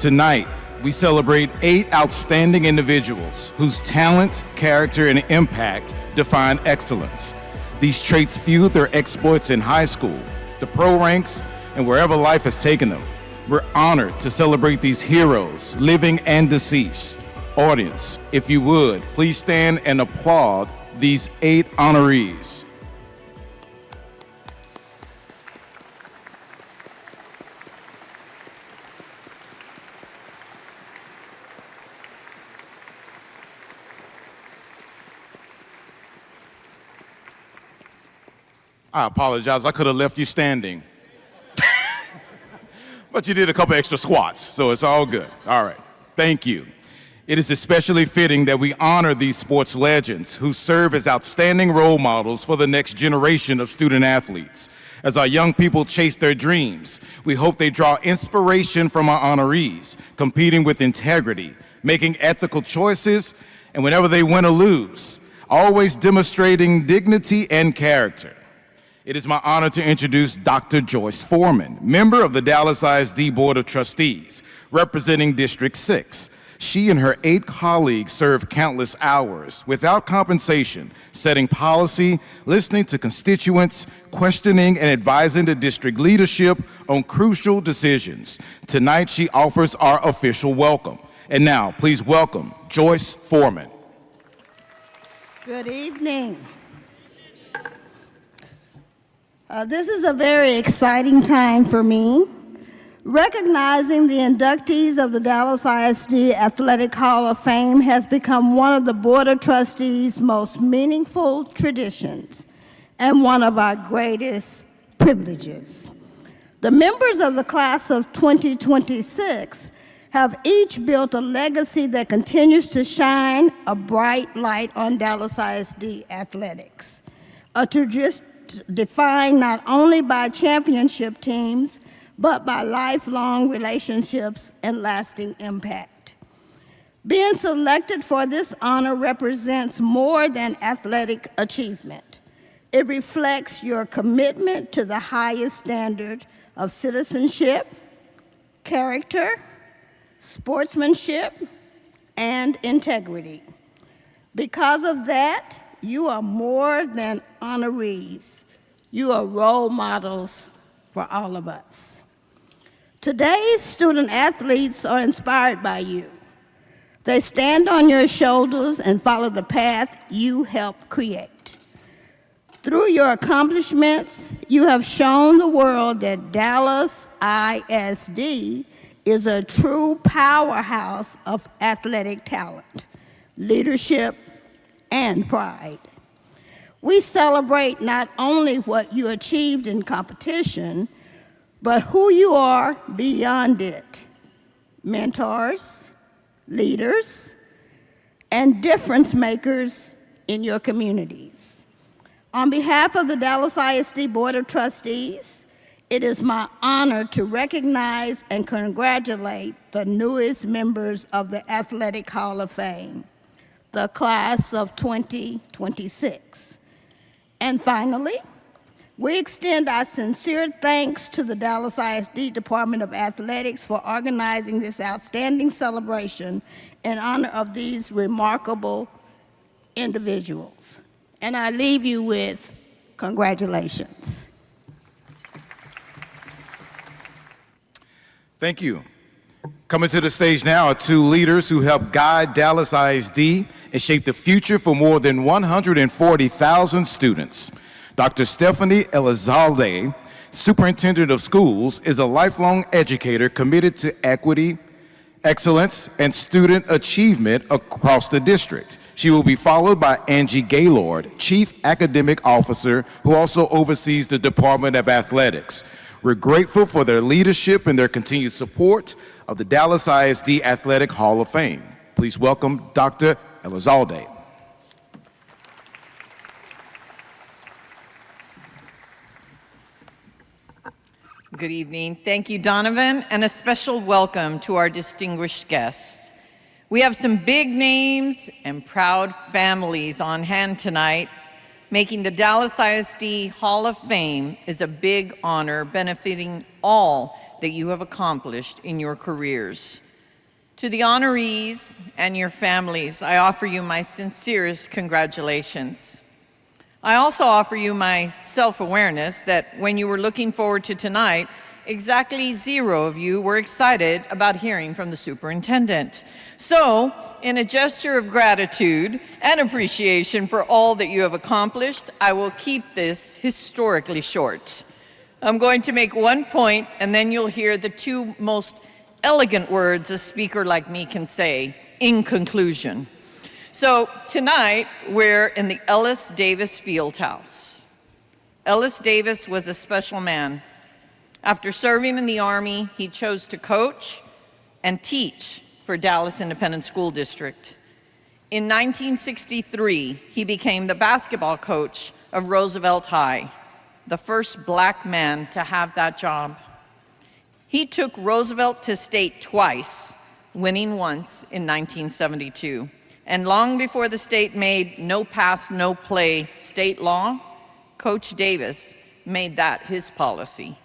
Tonight, we celebrate 8 outstanding individuals whose talent, character, and impact define excellence. These traits fueled their exploits in high school, the pro ranks, and wherever life has taken them. We're honored to celebrate these heroes, living and deceased. Audience, if you would, please stand and applaud these 8 honorees. I apologize, I could have left you standing. But you did a couple extra squats, so it's all good. All right, thank you. It is especially fitting that we honor these sports legends who serve as outstanding role models for the next generation of student athletes. As our young people chase their dreams, we hope they draw inspiration from our honorees, competing with integrity, making ethical choices, and whenever they win or lose, always demonstrating dignity and character. It is my honor to introduce Dr. Joyce Foreman, member of the Dallas ISD Board of Trustees, representing District 6. She and her 8 colleagues serve countless hours without compensation, setting policy, listening to constituents, questioning and advising the district leadership on crucial decisions. Tonight, she offers our official welcome. And now, please welcome Joyce Foreman. Good evening. This is a very exciting time for me. Recognizing the inductees of the Dallas ISD Athletic Hall of Fame has become one of the Board of Trustees' most meaningful traditions and one of our greatest privileges. The members of the class of 2026 have each built a legacy that continues to shine a bright light on Dallas ISD athletics, a tradition defined not only by championship teams, but by lifelong relationships and lasting impact. Being selected for this honor represents more than athletic achievement. It reflects your commitment to the highest standard of citizenship, character, sportsmanship, and integrity. Because of that, you are more than honorees. You are role models for all of us. Today's student athletes are inspired by you. They stand on your shoulders and follow the path you helped create. Through your accomplishments, you have shown the world that Dallas ISD is a true powerhouse of athletic talent, leadership, and pride. We celebrate not only what you achieved in competition, but who you are beyond it. Mentors, leaders, and difference makers in your communities. On behalf of the Dallas ISD Board of Trustees, it is my honor to recognize and congratulate the newest members of the Athletic Hall of Fame, the class of 2026. And finally, we extend our sincere thanks to the Dallas ISD Department of Athletics for organizing this outstanding celebration in honor of these remarkable individuals. And I leave you with congratulations. Thank you. Coming to the stage now are 2 leaders who helped guide Dallas ISD and shape the future for more than 140,000 students. Dr. Stephanie Elizalde, Superintendent of Schools, is a lifelong educator committed to equity, excellence, and student achievement across the district. She will be followed by Angie Gaylord, Chief Academic Officer, who also oversees the Department of Athletics. We're grateful for their leadership and their continued support of the Dallas ISD Athletic Hall of Fame. Please welcome Dr. Elizalde. Good evening. Thank you, Donovan, and a special welcome to our distinguished guests. We have some big names and proud families on hand tonight. Making the Dallas ISD Hall of Fame is a big honor benefiting all that you have accomplished in your careers. To the honorees and your families, I offer you my sincerest congratulations. I also offer you my self-awareness that when you were looking forward to tonight, exactly 0 of you were excited about hearing from the superintendent. So, in a gesture of gratitude and appreciation for all that you have accomplished, I will keep this historically short. I'm going to make one point, and then you'll hear the 2 most elegant words a speaker like me can say, in conclusion. So tonight, we're in the Ellis Davis Fieldhouse. Ellis Davis was a special man. After serving in the Army, he chose to coach and teach for Dallas Independent School District. In 1963, he became the basketball coach of Roosevelt High, the first black man to have that job. He took Roosevelt to state twice, winning once in 1972. And long before the state made no pass, no play state law, Coach Davis made that his policy.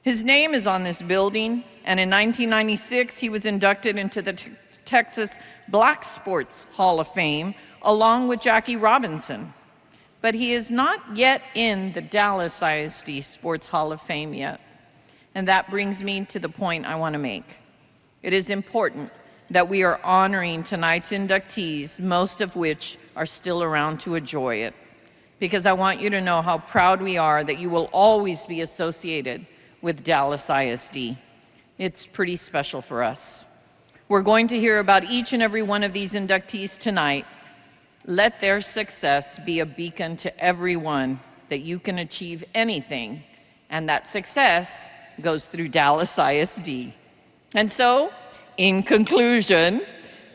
His name is on this building, and in 1996, he was inducted into the Texas Black Sports Hall of Fame, along with Jackie Robinson. But he is not yet in the Dallas ISD Sports Hall of Fame yet. And that brings me to the point I want to make. It is important that we are honoring tonight's inductees, most of which are still around to enjoy it, because I want you to know how proud we are that you will always be associated with Dallas ISD. It's pretty special for us. We're going to hear about each and every one of these inductees tonight. Let their success be a beacon to everyone that you can achieve anything, and that success goes through Dallas ISD. And so, in conclusion,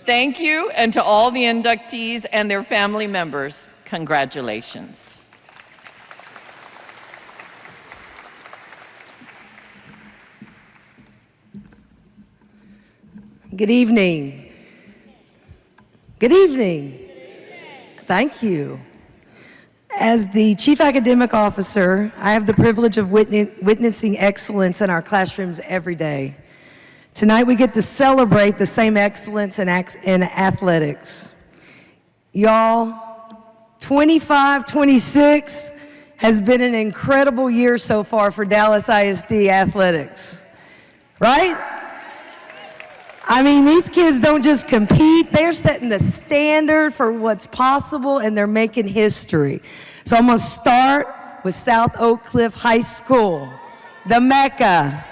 thank you, and to all the inductees and their family members, congratulations. Good evening. Good evening. Thank you. As the Chief Academic Officer, I have the privilege of witnessing excellence in our classrooms every day. Tonight we get to celebrate the same excellence in athletics. Y'all, 25-26 has been an incredible year so far for Dallas ISD athletics, right? I mean, these kids don't just compete, they're setting the standard for what's possible, and they're making history. So I'm gonna start with South Oak Cliff High School, the Mecca.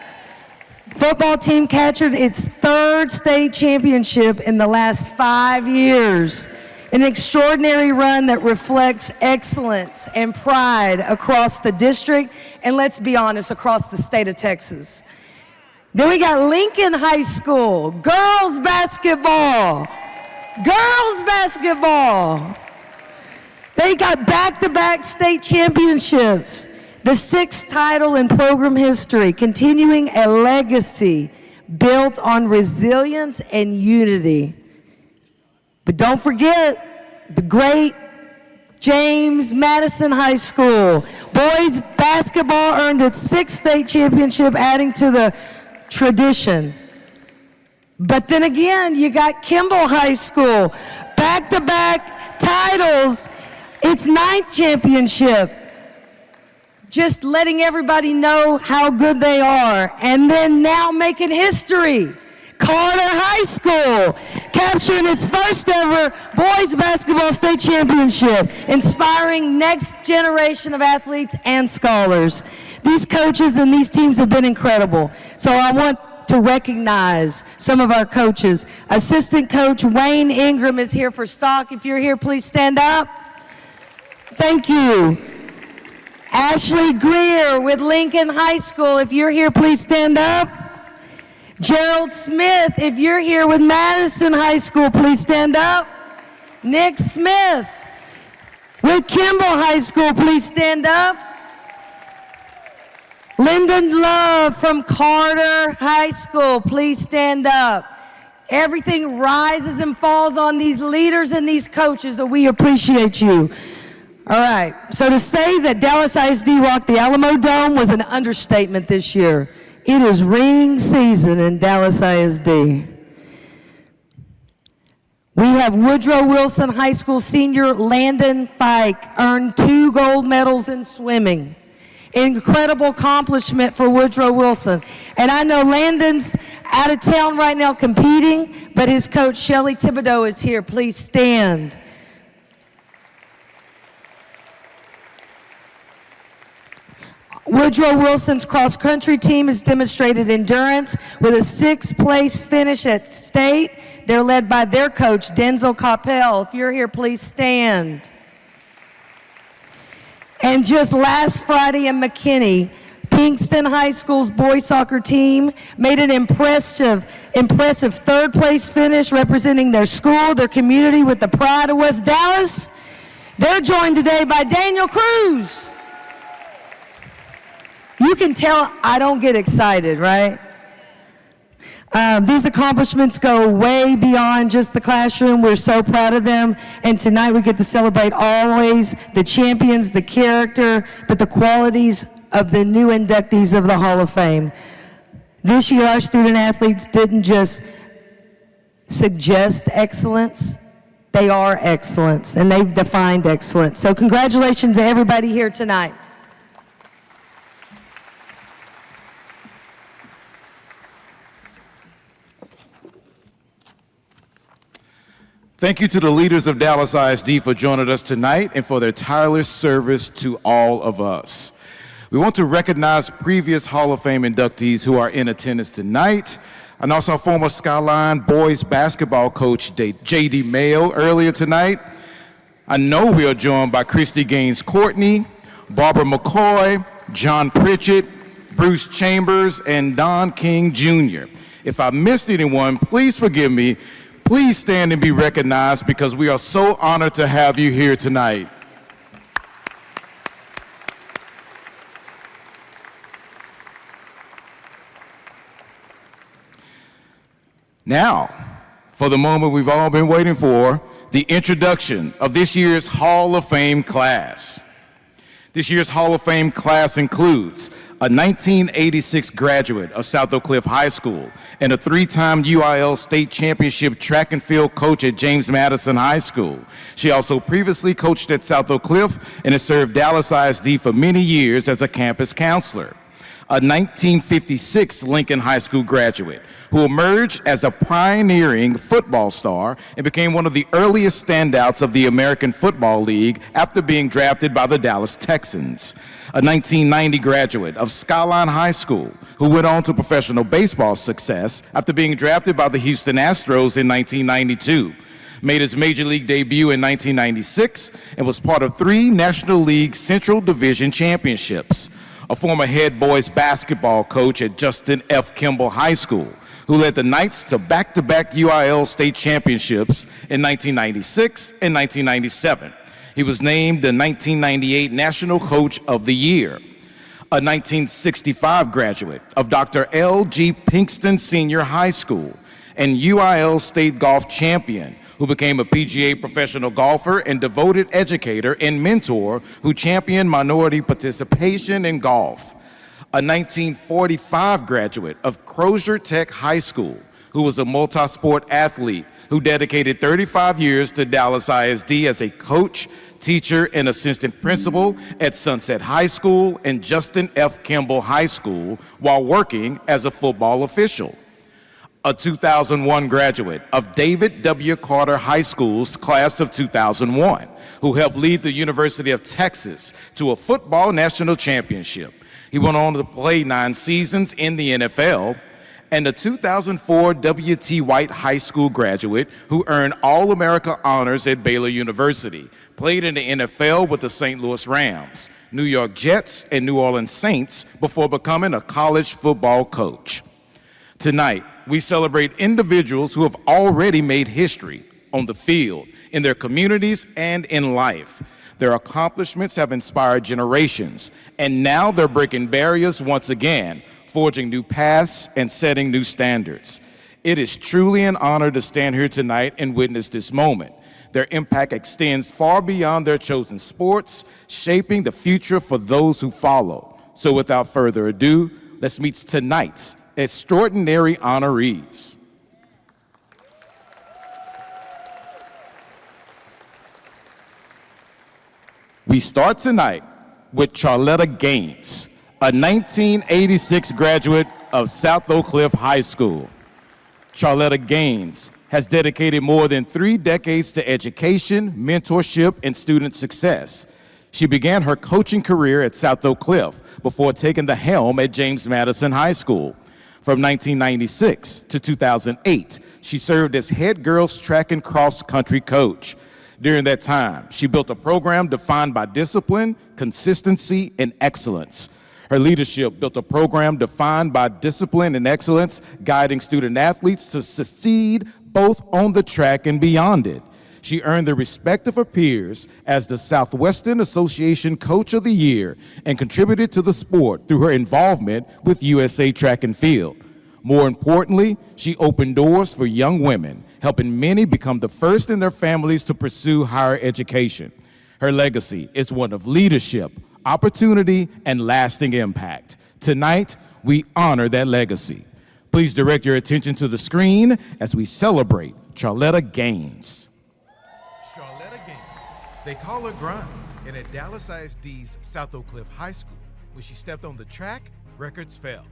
Football team captured its 3rd state championship in the last 5 years. An extraordinary run that reflects excellence and pride across the district, and let's be honest, across the state of Texas. Then we got Lincoln High School, girls basketball. Girls basketball. They got back-to-back state championships, the 6th title in program history, continuing a legacy built on resilience and unity. But don't forget the great James Madison High School. Boys basketball earned its 6th state championship, adding to the tradition. But then again, you got Kimball High School, back-to-back titles, its 9th championship. Just letting everybody know how good they are. And then now making history. Carter High School, capturing its 1st ever boys basketball state championship, inspiring next generation of athletes and scholars. These coaches and these teams have been incredible. So I want to recognize some of our coaches. Assistant coach Wayne Ingram is here for SOC. If you're here, please stand up. Thank you. Ashley Greer with Lincoln High School. If you're here, please stand up. Gerald Smith, if you're here with Madison High School, please stand up. Nick Smith with Kimball High School, please stand up. Lyndon Love from Carter High School, please stand up. Everything rises and falls on these leaders and these coaches, and we appreciate you. All right, so to say that Dallas ISD rocked the Alamo Dome was an understatement this year. It is ring season in Dallas ISD. We have Woodrow Wilson High School senior Landon Fike, earned 2 gold medals in swimming. Incredible accomplishment for Woodrow Wilson. And I know Landon's out of town right now competing, but his coach, Shelley Thibodeau, is here. Please stand. Woodrow Wilson's cross-country team has demonstrated endurance with a 6th place finish at state. They're led by their coach, Denzel Coppell. If you're here, please stand. And just last Friday in McKinney, Pinkston High School's boys soccer team made an impressive 3rd place finish representing their school, their community with the pride of West Dallas. They're joined today by Daniel Cruz. You can tell I don't get excited, right? These accomplishments go way beyond just the classroom. We're so proud of them. And tonight we get to celebrate always the champions, the character, but the qualities of the new inductees of the Hall of Fame. This year, our student athletes didn't just suggest excellence, they are excellence, and they've defined excellence. So congratulations to everybody here tonight. Thank you to the leaders of Dallas ISD for joining us tonight and for their tireless service to all of us. We want to recognize previous Hall of Fame inductees who are in attendance tonight, and also former Skyline boys basketball coach J.D. Mayo earlier tonight. I know we are joined by Christy Gaines Courtney, Barbara McCoy, John Pritchett, Bruce Chambers, and Don King Jr. If I missed anyone, please forgive me. Please stand and be recognized because we are so honored to have you here tonight. Now, for the moment we've all been waiting for, the introduction of this year's Hall of Fame class. This year's Hall of Fame class includes a 1986 graduate of South Oak Cliff High School and a 3-time UIL state championship track and field coach at James Madison High School. She also previously coached at South Oak Cliff and has served Dallas ISD for many years as a campus counselor. A 1956 Lincoln High School graduate who emerged as a pioneering football star and became one of the earliest standouts of the American Football League after being drafted by the Dallas Texans. A 1990 graduate of Skyline High School who went on to professional baseball success after being drafted by the Houston Astros in 1992. Made his major league debut in 1996 and was part of 3 National League Central Division championships. A former head boys basketball coach at Justin F. Kimball High School, who led the Knights to back-to-back UIL state championships in 1996 and 1997. He was named the 1998 National Coach of the Year. A 1965 graduate of Dr. L.G. Pinkston Senior High School and UIL state golf champion, who became a PGA professional golfer and devoted educator and mentor who championed minority participation in golf. A 1945 graduate of Crozier Tech High School, who was a multi-sport athlete who dedicated 35 years to Dallas ISD as a coach, teacher, and assistant principal at Sunset High School and Justin F. Kimball High School while working as a football official. A 2001 graduate of David W. Carter High School's class of 2001, who helped lead the University of Texas to a football national championship. He went on to play 9 seasons in the NFL. And a 2004 W.T. White High School graduate who earned All-America honors at Baylor University, played in the NFL with the St. Louis Rams, New York Jets, and New Orleans Saints before becoming a college football coach. Tonight, we celebrate individuals who have already made history on the field, in their communities, and in life. Their accomplishments have inspired generations, and now they're breaking barriers once again, forging new paths and setting new standards. It is truly an honor to stand here tonight and witness this moment. Their impact extends far beyond their chosen sports, shaping the future for those who follow. So without further ado, let's meet tonight's extraordinary honorees. We start tonight with Charlotta Gaines, a 1986 graduate of South Oak Cliff High School. Charlotta Gaines has dedicated more than 3 decades to education, mentorship, and student success. She began her coaching career at South Oak Cliff before taking the helm at James Madison High School. From 1996 to 2008, she served as head girls track and cross country coach. During that time, she built a program defined by discipline, consistency, and excellence. Her leadership built a program defined by discipline and excellence, guiding student athletes to succeed both on the track and beyond it. She earned the respect of her peers as the Southwestern Association Coach of the Year and contributed to the sport through her involvement with USA Track and Field. More importantly, she opened doors for young women, helping many become the first in their families to pursue higher education. Her legacy is one of leadership, opportunity, and lasting impact. Tonight, we honor that legacy. Please direct your attention to the screen as we celebrate Charlotta Gaines. Charlotta Gaines, they call her Grimes, and at Dallas ISD's South Oak Cliff High School, when she stepped on the track, records fell.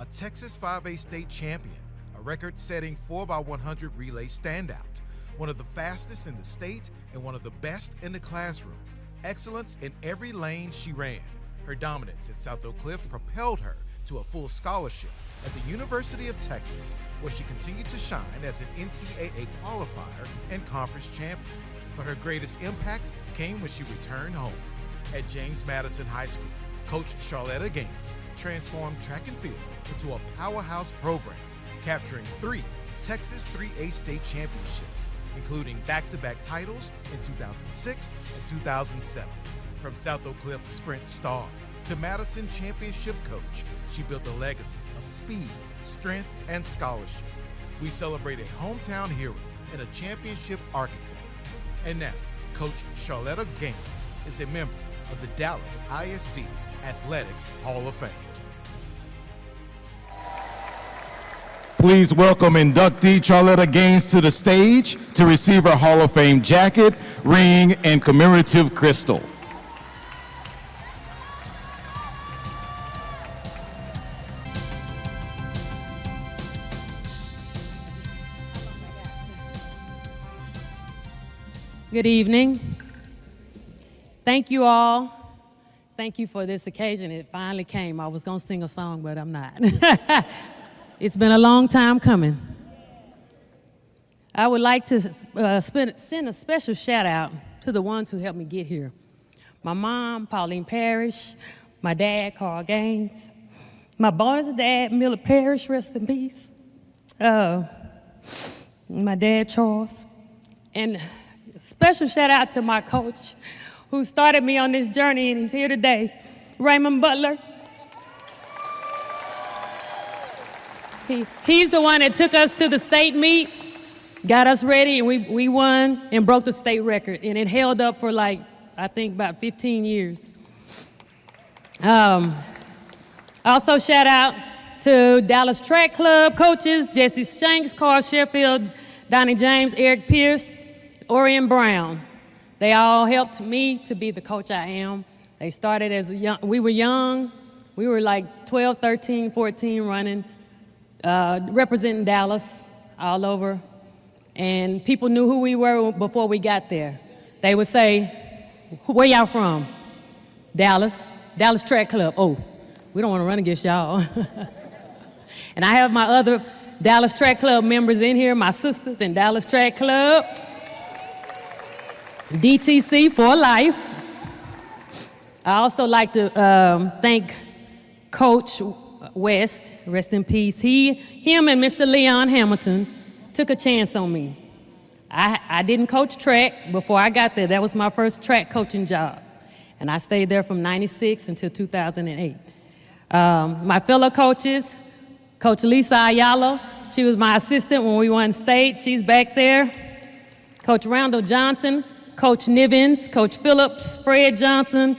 A Texas 5A state champion, a record-setting 4x100 relay standout, one of the fastest in the state and one of the best in the classroom. Excellence in every lane she ran. Her dominance at South Oak Cliff propelled her to a full scholarship at the University of Texas, where she continued to shine as an NCAA qualifier and conference champion. But her greatest impact came when she returned home. At James Madison High School, Coach Charlotta Gaines transformed track and field into a powerhouse program, capturing 3 Texas 3A state championships, including back-to-back titles in 2006 and 2007. From South Oak Cliff sprint star to Madison championship coach, she built a legacy of speed, strength, and scholarship. We celebrate a hometown hero and a championship architect. And now, Coach Charlotta Gaines is a member of the Dallas ISD Athletic Hall of Fame. Please welcome inductee Charlotta Gaines to the stage to receive her Hall of Fame jacket, ring, and commemorative crystal. Good evening. Thank you all. Thank you for this occasion. It finally came. I was going to sing a song, but I'm not. It's been a long time coming. I would like to send a special shout out to the ones who helped me get here. My mom, Pauline Parrish, my dad, Carl Gaines, my bonus dad, Miller Parrish, rest in peace, my dad, Charles, and special shout out to my coach who started me on this journey and he's here today, Raymond Butler. He's the one that took us to the state meet, got us ready, and we won and broke the state record. And it held up for I think about 15 years. Also shout out to Dallas Track Club coaches, Jesse Shanks, Carl Sheffield, Donnie James, Eric Pierce, Orion Brown. They all helped me to be the coach I am. They started as we were young. We were 12, 13, 14 running, representing Dallas all over. And people knew who we were before we got there. They would say, where y'all from? Dallas Track Club. Oh, we don't want to run against y'all. And I have my other Dallas Track Club members in here, my sisters in Dallas Track Club. DTC for life. I also like to thank Coach West, rest in peace. Him and Mr. Leon Hamilton took a chance on me. I didn't coach track before I got there. That was my first track coaching job. And I stayed there from 96 until 2008. My fellow coaches, Coach Lisa Ayala, she was my assistant when we won state. She's back there. Coach Randall Johnson, Coach Nivens, Coach Phillips, Fred Johnson,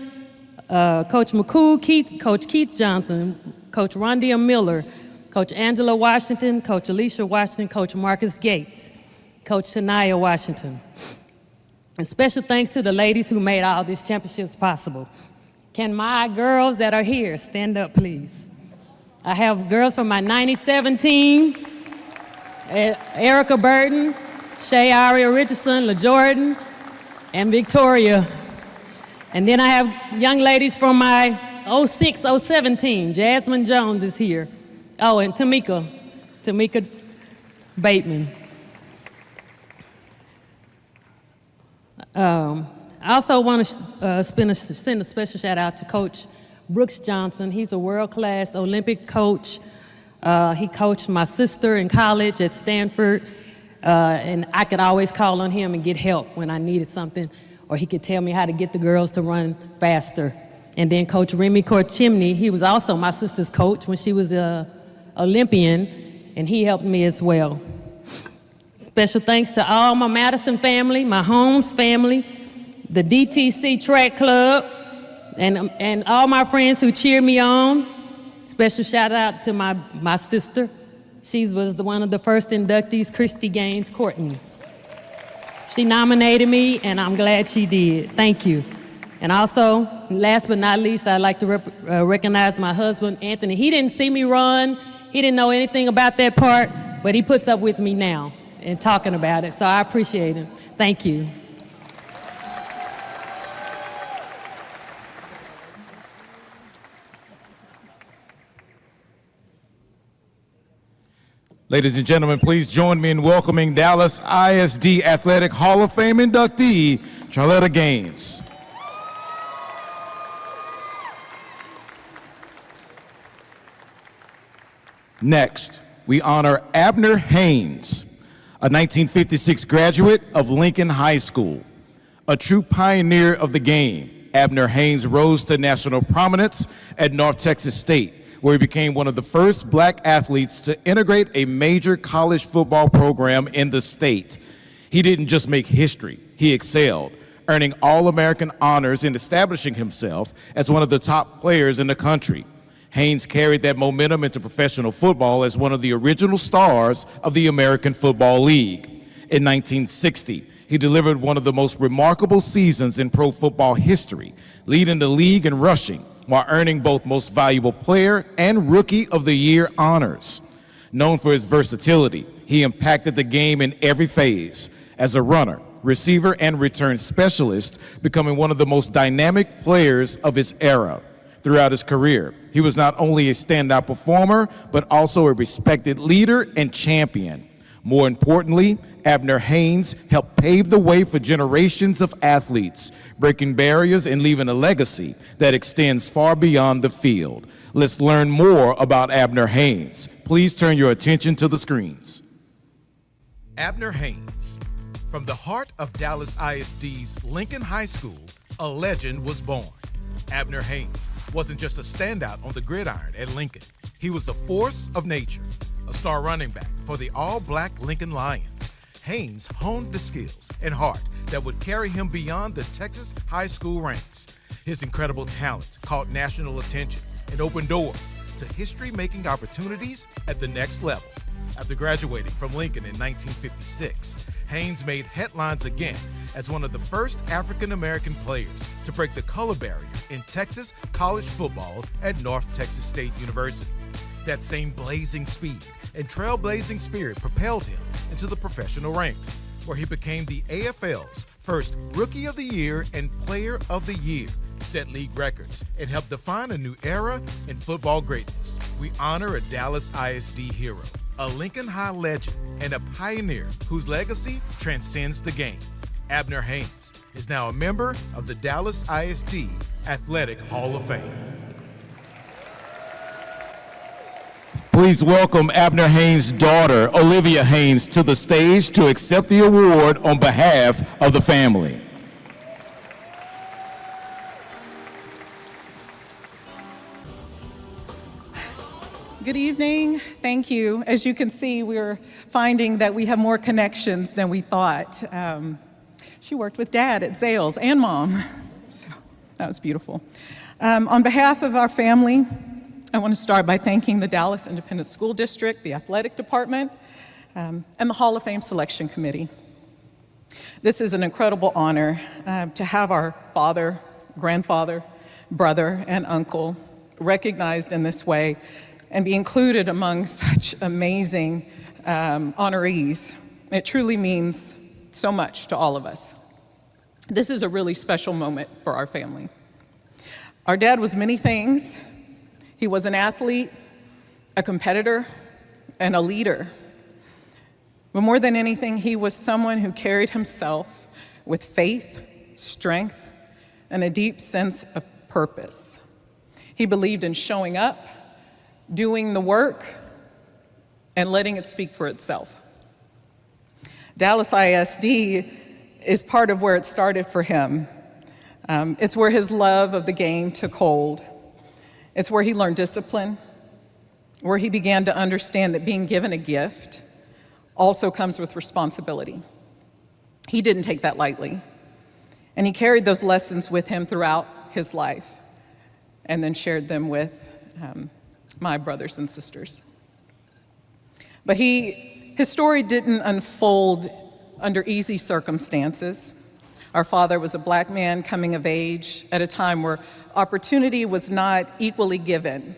Coach McCool, Coach Keith Johnson, Coach Rondia Miller, Coach Angela Washington, Coach Alicia Washington, Coach Marcus Gates, Coach Shania Washington. And special thanks to the ladies who made all these championships possible. Can my girls that are here stand up, please? I have girls from my 97 team, Erica Burton, Shay Aria Richardson, LaJordan, and Victoria. And then I have young ladies from my 06, 07 team. Jasmine Jones is here. Oh, and Tamika Bateman. I also want to send a special shout out to Coach Brooks Johnson. He's a world-class Olympic coach. He coached my sister in college at Stanford, and I could always call on him and get help when I needed something, or he could tell me how to get the girls to run faster. And then Coach Remy Korchimny, he was also my sister's coach when she was an Olympian, and he helped me as well. Special thanks to all my Madison family, my Holmes family, the DTC Track Club, and all my friends who cheered me on. Special shout out to my sister. She was one of the first inductees, Christy Gaines Courtney. She nominated me, and I'm glad she did. Thank you. And also, last but not least, I'd like to recognize my husband, Anthony. He didn't see me run. He didn't know anything about that part, but he puts up with me now and talking about it, so I appreciate him. Thank you. Ladies and gentlemen, please join me in welcoming Dallas ISD Athletic Hall of Fame inductee, Charlotta Gaines. Next, we honor Abner Haynes, a 1956 graduate of Lincoln High School. A true pioneer of the game, Abner Haynes rose to national prominence at North Texas State, where he became one of the first black athletes to integrate a major college football program in the state. He didn't just make history, he excelled, earning All-American honors and establishing himself as one of the top players in the country. Haynes carried that momentum into professional football as one of the original stars of the American Football League. In 1960, he delivered one of the most remarkable seasons in pro football history, leading the league in rushing while earning both Most Valuable Player and Rookie of the Year honors. Known for his versatility, he impacted the game in every phase as a runner, receiver, and return specialist, becoming one of the most dynamic players of his era. Throughout his career, he was not only a standout performer, but also a respected leader and champion. More importantly, Abner Haynes helped pave the way for generations of athletes, breaking barriers and leaving a legacy that extends far beyond the field. Let's learn more about Abner Haynes. Please turn your attention to the screens. Abner Haynes. From the heart of Dallas ISD's Lincoln High School, a legend was born. Abner Haynes wasn't just a standout on the gridiron at Lincoln. He was a force of nature, a star running back for the all-black Lincoln Lions. Haynes honed the skills and heart that would carry him beyond the Texas high school ranks. His incredible talent caught national attention and opened doors to history-making opportunities at the next level. After graduating from Lincoln in 1956, Haynes made headlines again as one of the first African-American players to break the color barrier in Texas college football at North Texas State University. That same blazing speed and trailblazing spirit propelled him into the professional ranks, where he became the AFL's first Rookie of the Year and Player of the Year, set league records, and helped define a new era in football greatness. We honor a Dallas ISD hero, a Lincoln High legend, and a pioneer whose legacy transcends the game. Abner Haynes is now a member of the Dallas ISD Athletic Hall of Fame. Please welcome Abner Haynes' daughter, Olivia Haynes, to the stage to accept the award on behalf of the family. Good evening. Thank you. As you can see, we're finding that we have more connections than we thought. She worked with Dad at Zales and Mom, so that was beautiful. On behalf of our family, I want to start by thanking the Dallas Independent School District, the Athletic Department, and the Hall of Fame Selection Committee. This is an incredible honor to have our father, grandfather, brother, and uncle recognized in this way and be included among such amazing honorees. It truly means so much to all of us. This is a really special moment for our family. Our dad was many things. He was an athlete, a competitor, and a leader. But more than anything, he was someone who carried himself with faith, strength, and a deep sense of purpose. He believed in showing up, doing the work, and letting it speak for itself. Dallas ISD is part of where it started for him. It's where his love of the game took hold. It's where he learned discipline, where he began to understand that being given a gift also comes with responsibility. He didn't take that lightly, and he carried those lessons with him throughout his life and then shared them with my brothers and sisters. But his story didn't unfold under easy circumstances. Our father was a black man coming of age at a time where opportunity was not equally given.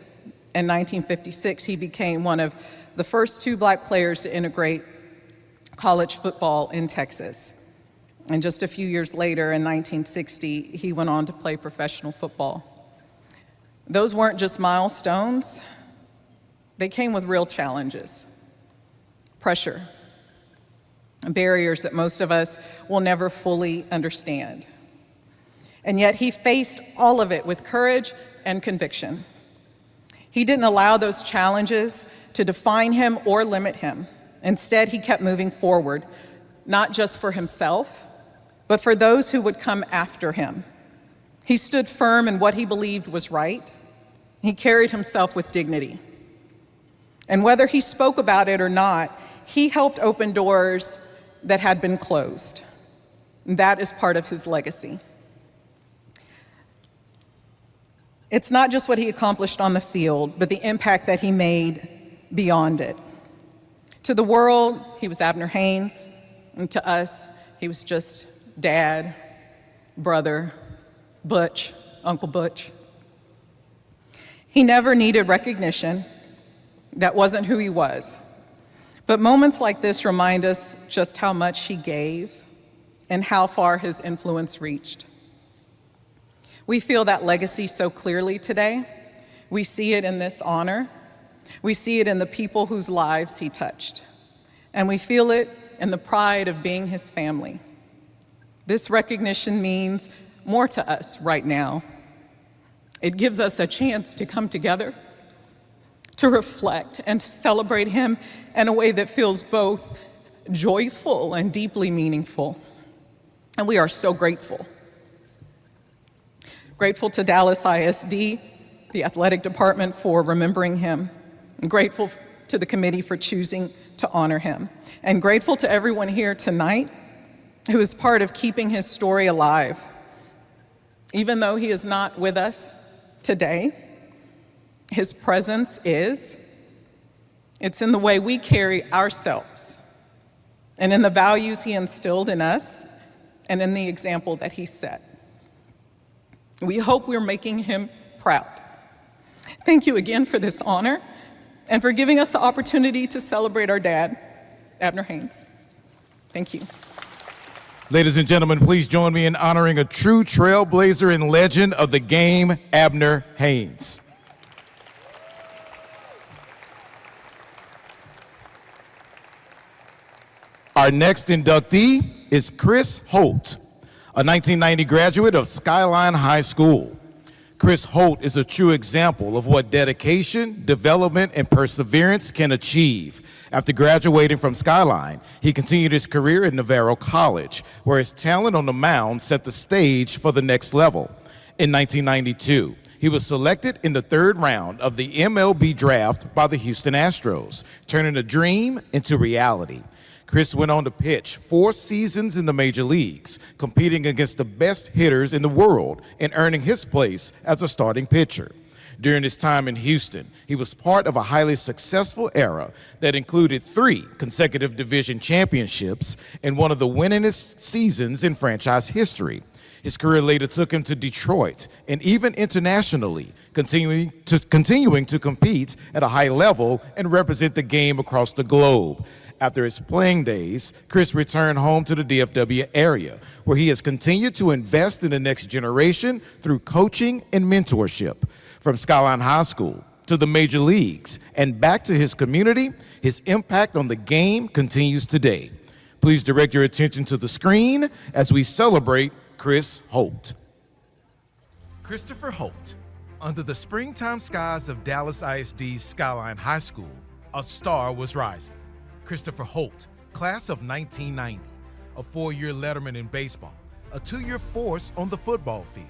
In 1956, he became one of the first 2 black players to integrate college football in Texas. And just a few years later, in 1960, he went on to play professional football. Those weren't just milestones. They came with real challenges, pressure, barriers that most of us will never fully understand. And yet he faced all of it with courage and conviction. He didn't allow those challenges to define him or limit him. Instead, he kept moving forward, not just for himself, but for those who would come after him. He stood firm in what he believed was right. He carried himself with dignity. And whether he spoke about it or not, he helped open doors that had been closed. And that is part of his legacy. It's not just what he accomplished on the field, but the impact that he made beyond it. To the world, he was Abner Haynes, and to us, he was just dad, brother, Butch, Uncle Butch. He never needed recognition. That wasn't who he was. But moments like this remind us just how much he gave and how far his influence reached. We feel that legacy so clearly today. We see it in this honor. We see it in the people whose lives he touched. And we feel it in the pride of being his family. This recognition means more to us right now. It gives us a chance to come together, to reflect, and to celebrate him in a way that feels both joyful and deeply meaningful. And we are so grateful. Grateful to Dallas ISD, the athletic department, for remembering him. And grateful to the committee for choosing to honor him. And grateful to everyone here tonight who is part of keeping his story alive. Even though he is not with us today, his presence is. It's in the way we carry ourselves and in the values he instilled in us and in the example that he set. We hope we're making him proud. Thank you again for this honor and for giving us the opportunity to celebrate our dad, Abner Haynes. Thank you. Ladies and gentlemen, please join me in honoring a true trailblazer and legend of the game, Abner Haynes. Our next inductee is Chris Holt, a 1990 graduate of Skyline High School. Chris Holt is a true example of what dedication, development, and perseverance can achieve. After graduating from Skyline, he continued his career at Navarro College, where his talent on the mound set the stage for the next level. In 1992, he was selected in the 3rd round of the MLB draft by the Houston Astros, turning a dream into reality. Chris went on to pitch 4 seasons in the major leagues, competing against the best hitters in the world and earning his place as a starting pitcher. During his time in Houston, he was part of a highly successful era that included 3 consecutive division championships and one of the winningest seasons in franchise history. His career later took him to Detroit and even internationally, continuing to compete at a high level and represent the game across the globe. After his playing days, Chris returned home to the DFW area, where he has continued to invest in the next generation through coaching and mentorship. From Skyline High School to the major leagues and back to his community, his impact on the game continues today. Please direct your attention to the screen as we celebrate Chris Holt. Christopher Holt. Under the springtime skies of Dallas ISD's Skyline High School, a star was rising. Christopher Holt, class of 1990, a 4-year letterman in baseball, a 2-year force on the football field,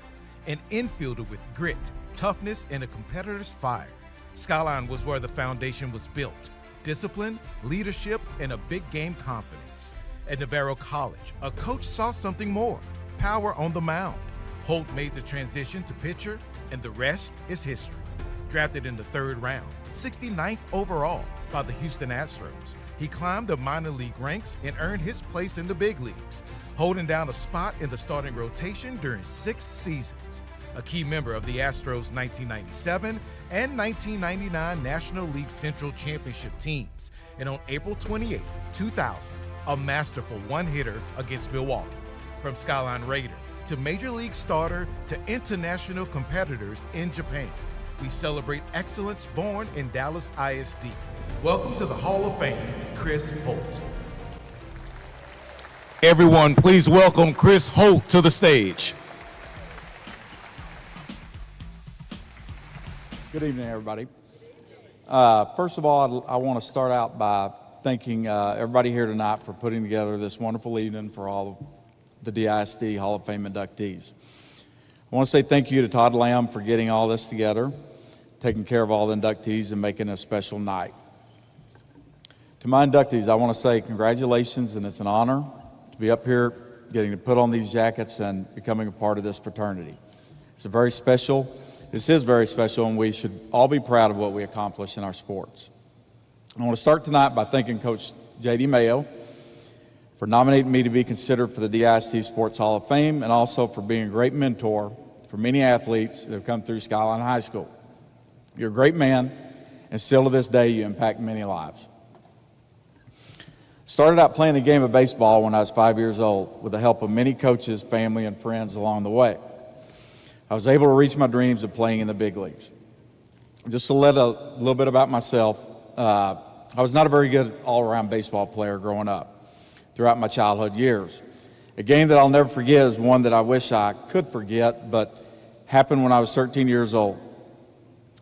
an infielder with grit, toughness, and a competitor's fire. Skyline was where the foundation was built: discipline, leadership, and a big game confidence. At Navarro College, a coach saw something more: power on the mound. Holt made the transition to pitcher, and the rest is history. Drafted in the 3rd round, 69th overall by the Houston Astros, he climbed the minor league ranks and earned his place in the big leagues, holding down a spot in the starting rotation during 6 seasons. A key member of the Astros' 1997 and 1999 National League Central Championship teams, and on April 28, 2000, a masterful one-hitter against Milwaukee. From Skyline Raider to Major League starter to international competitors in Japan, we celebrate excellence born in Dallas ISD. Welcome to the Hall of Fame, Chris Holt. Everyone, please welcome Chris Holt to the stage. Good evening, everybody. First of all, I want to start out by thanking everybody here tonight for putting together this wonderful evening for all of the DISD Hall of Fame inductees. I want to say thank you to Todd Lamb for getting all this together, taking care of all the inductees and making it a special night. To my inductees, I want to say congratulations, and it's an honor to be up here getting to put on these jackets and becoming a part of this fraternity. This is very special, and we should all be proud of what we accomplish in our sports. I want to start tonight by thanking Coach J.D. Mayo for nominating me to be considered for the DISD Sports Hall of Fame, and also for being a great mentor for many athletes that have come through Skyline High School. You're a great man, and still to this day, you impact many lives. Started out playing the game of baseball when I was 5 years old with the help of many coaches, family, and friends along the way. I was able to reach my dreams of playing in the big leagues. Just to let a little bit about myself, I was not a very good all-around baseball player growing up throughout my childhood years. A game that I'll never forget is one that I wish I could forget, but happened when I was 13 years old.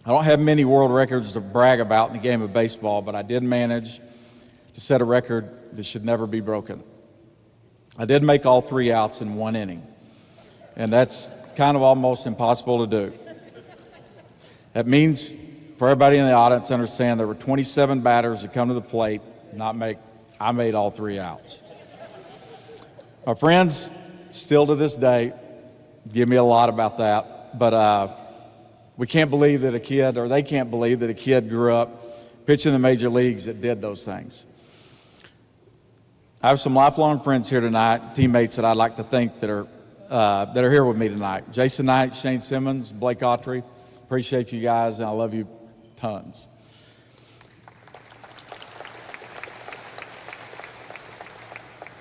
I don't have many world records to brag about in the game of baseball, but I did manage to set a record that should never be broken. I did make all 3 outs in 1 inning, and that's kind of almost impossible to do. That means for everybody in the audience to understand there were 27 batters that come to the plate, I made all 3 outs. My friends, still to this day, give me a lot about that, but we can't believe that they can't believe that a kid grew up pitching in the major leagues that did those things. I have some lifelong friends here tonight, teammates that I'd like to thank that are here with me tonight. Jason Knight, Shane Simmons, Blake Autry. Appreciate you guys, and I love you tons.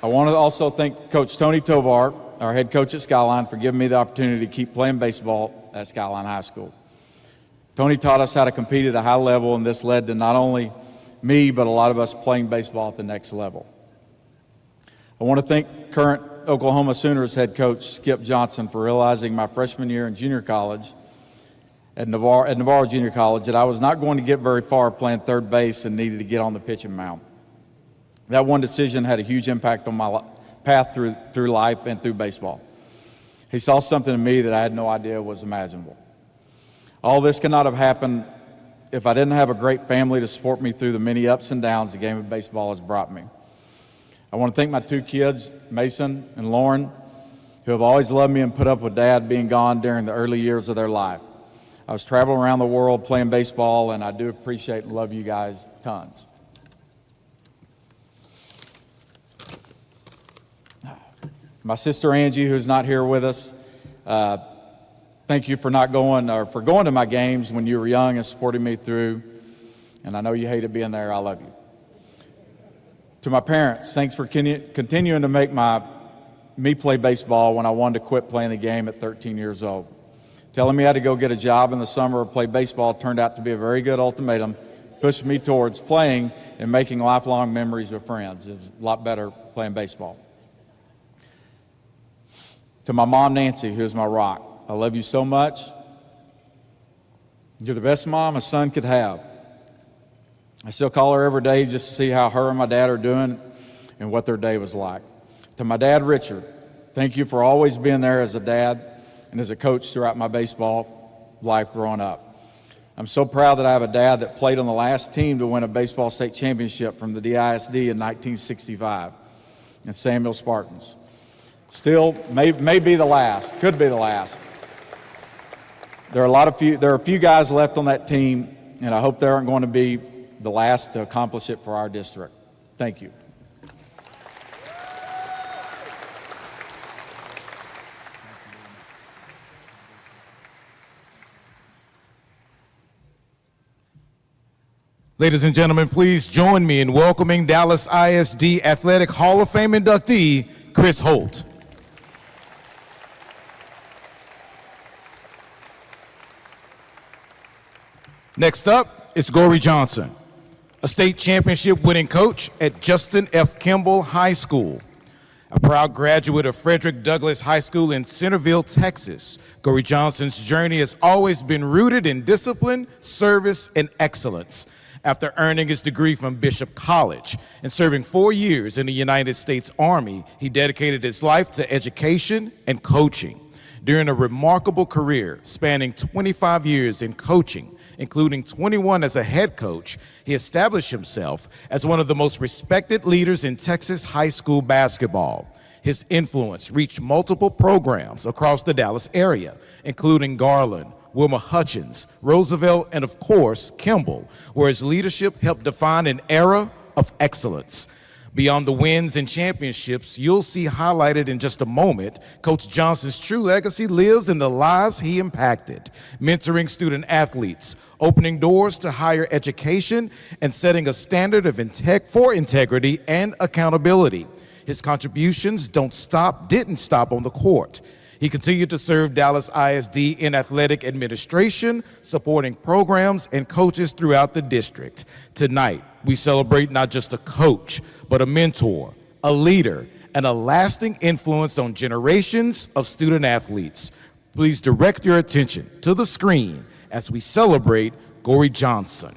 I want to also thank Coach Tony Tovar, our head coach at Skyline, for giving me the opportunity to keep playing baseball at Skyline High School. Tony taught us how to compete at a high level, and this led to not only me, but a lot of us playing baseball at the next level. I want to thank current Oklahoma Sooners head coach Skip Johnson for realizing my freshman year in junior college at Navarro Junior College that I was not going to get very far playing third base and needed to get on the pitching mound. That one decision had a huge impact on my path through life and through baseball. He saw something in me that I had no idea was imaginable. All this could not have happened if I didn't have a great family to support me through the many ups and downs the game of baseball has brought me. I want to thank my 2 kids, Mason and Lauren, who have always loved me and put up with Dad being gone during the early years of their life. I was traveling around the world playing baseball, and I do appreciate and love you guys tons. My sister Angie, who's not here with us, thank you for going to my games when you were young and supporting me through. And I know you hated being there. I love you. To my parents, thanks for continuing to make me play baseball when I wanted to quit playing the game at 13 years old. Telling me I had to go get a job in the summer or play baseball turned out to be a very good ultimatum, pushed me towards playing and making lifelong memories with friends. It was a lot better playing baseball. To my mom, Nancy, who's my rock, I love you so much. You're the best mom a son could have. I still call her every day just to see how her and my dad are doing and what their day was like. To my dad, Richard, thank you for always being there as a dad and as a coach throughout my baseball life growing up. I'm so proud that I have a dad that played on the last team to win a baseball state championship from the ISD in 1965, and Samuel Spartans. Still, may be the last, could be the last. There are a few guys left on that team, and I hope they aren't going to be the last to accomplish it for our district. Thank you. Ladies and gentlemen, please join me in welcoming Dallas ISD Athletic Hall of Fame inductee, Chris Holt. Next up is Gory Johnson, a state championship winning coach at Justin F. Kimball High School. A proud graduate of Frederick Douglass High School in Centerville, Texas, Gory Johnson's journey has always been rooted in discipline, service, and excellence. After earning his degree from Bishop College and serving 4 years in the United States Army, he dedicated his life to education and coaching. During a remarkable career spanning 25 years in coaching, including 21 as a head coach, he established himself as one of the most respected leaders in Texas high school basketball. His influence reached multiple programs across the Dallas area, including Garland, Wilma Hutchins, Roosevelt, and of course, Kimball, where his leadership helped define an era of excellence. Beyond the wins and championships you'll see highlighted in just a moment, Coach Johnson's true legacy lives in the lives he impacted, mentoring student athletes, opening doors to higher education, and setting a standard of for integrity and accountability. His contributions didn't stop on the court. He continued to serve Dallas ISD in athletic administration, supporting programs and coaches throughout the district. Tonight, we celebrate not just a coach, but a mentor, a leader, and a lasting influence on generations of student athletes. Please direct your attention to the screen as we celebrate Gory Johnson.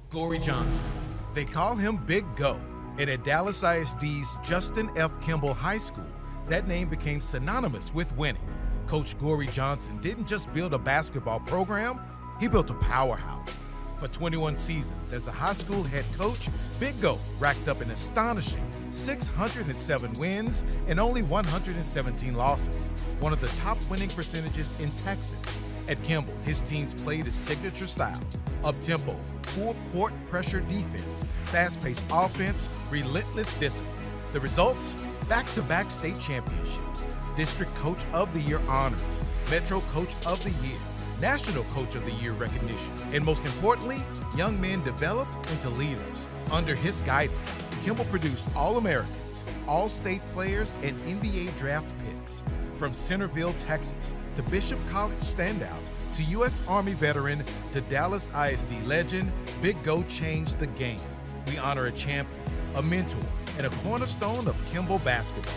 Gory Johnson. They call him Big Go. And at Dallas ISD's Justin F. Kimball High School, that name became synonymous with winning. Coach Gory Johnson didn't just build a basketball program, he built a powerhouse. For 21 seasons as a high school head coach, Big Go racked up an astonishing 607 wins and only 117 losses, one of the top winning percentages in Texas. At Kimball, his teams played his signature style: up-tempo, full-court pressure defense, fast-paced offense, relentless discipline. The results? Back-to-back state championships, District Coach of the Year honors, Metro Coach of the Year, National Coach of the Year recognition, and most importantly, young men developed into leaders. Under his guidance, Kimball produced All-Americans, All-State players, and NBA draft picks. From Centerville, Texas, to Bishop College standout, to U.S. Army veteran, to Dallas ISD legend, Big Go changed the game. We honor a champion, a mentor, and a cornerstone of Kimball basketball.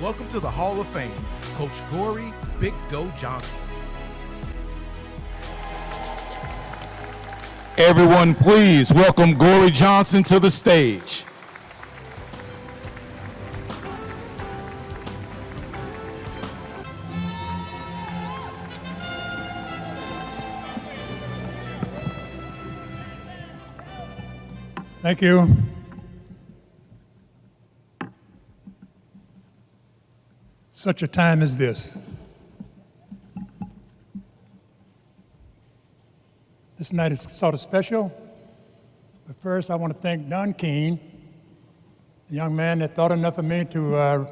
Welcome to the Hall of Fame, Coach Gory Big Go Johnson. Everyone, please welcome Gory Johnson to the stage. Thank you. Such a time as this. This night is sort of special. But first, I want to thank Don Keene, the young man that thought enough of me to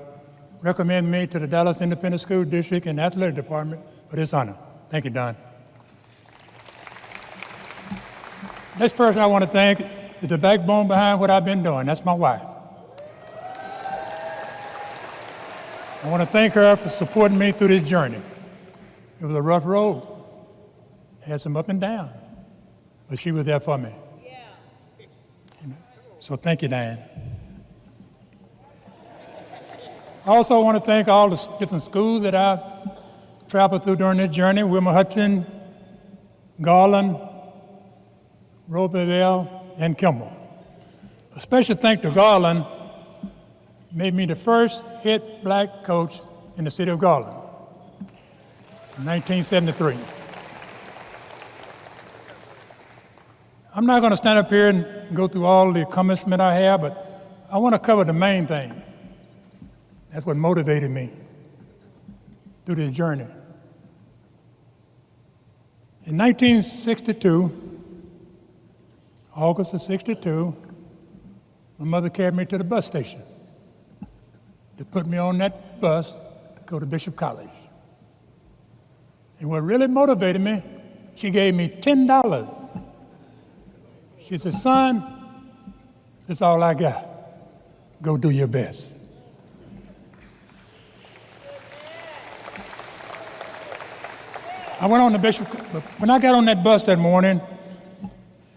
recommend me to the Dallas Independent School District and Athletic Department for this honor. Thank you, Don. Next person I want to thank is the backbone behind what I've been doing. That's my wife. I want to thank her for supporting me through this journey. It was a rough road. It had some up and down, but she was there for me. So thank you, Diane. I also want to thank all the different schools that I've traveled through during this journey: Wilmer Hudson, Garland, Roosevelt, and Kimball. A special thanks to Garland, made me the first head black coach in the city of Garland in 1973. I'm not going to stand up here and go through all the accomplishments I have, but I want to cover the main thing. That's what motivated me through this journey. In 1962, August of 62, my mother carried me to the bus station to put me on that bus to go to Bishop College. And what really motivated me, she gave me $10. She said, "Son, that's all I got. Go do your best." I went on to Bishop. When I got on that bus that morning,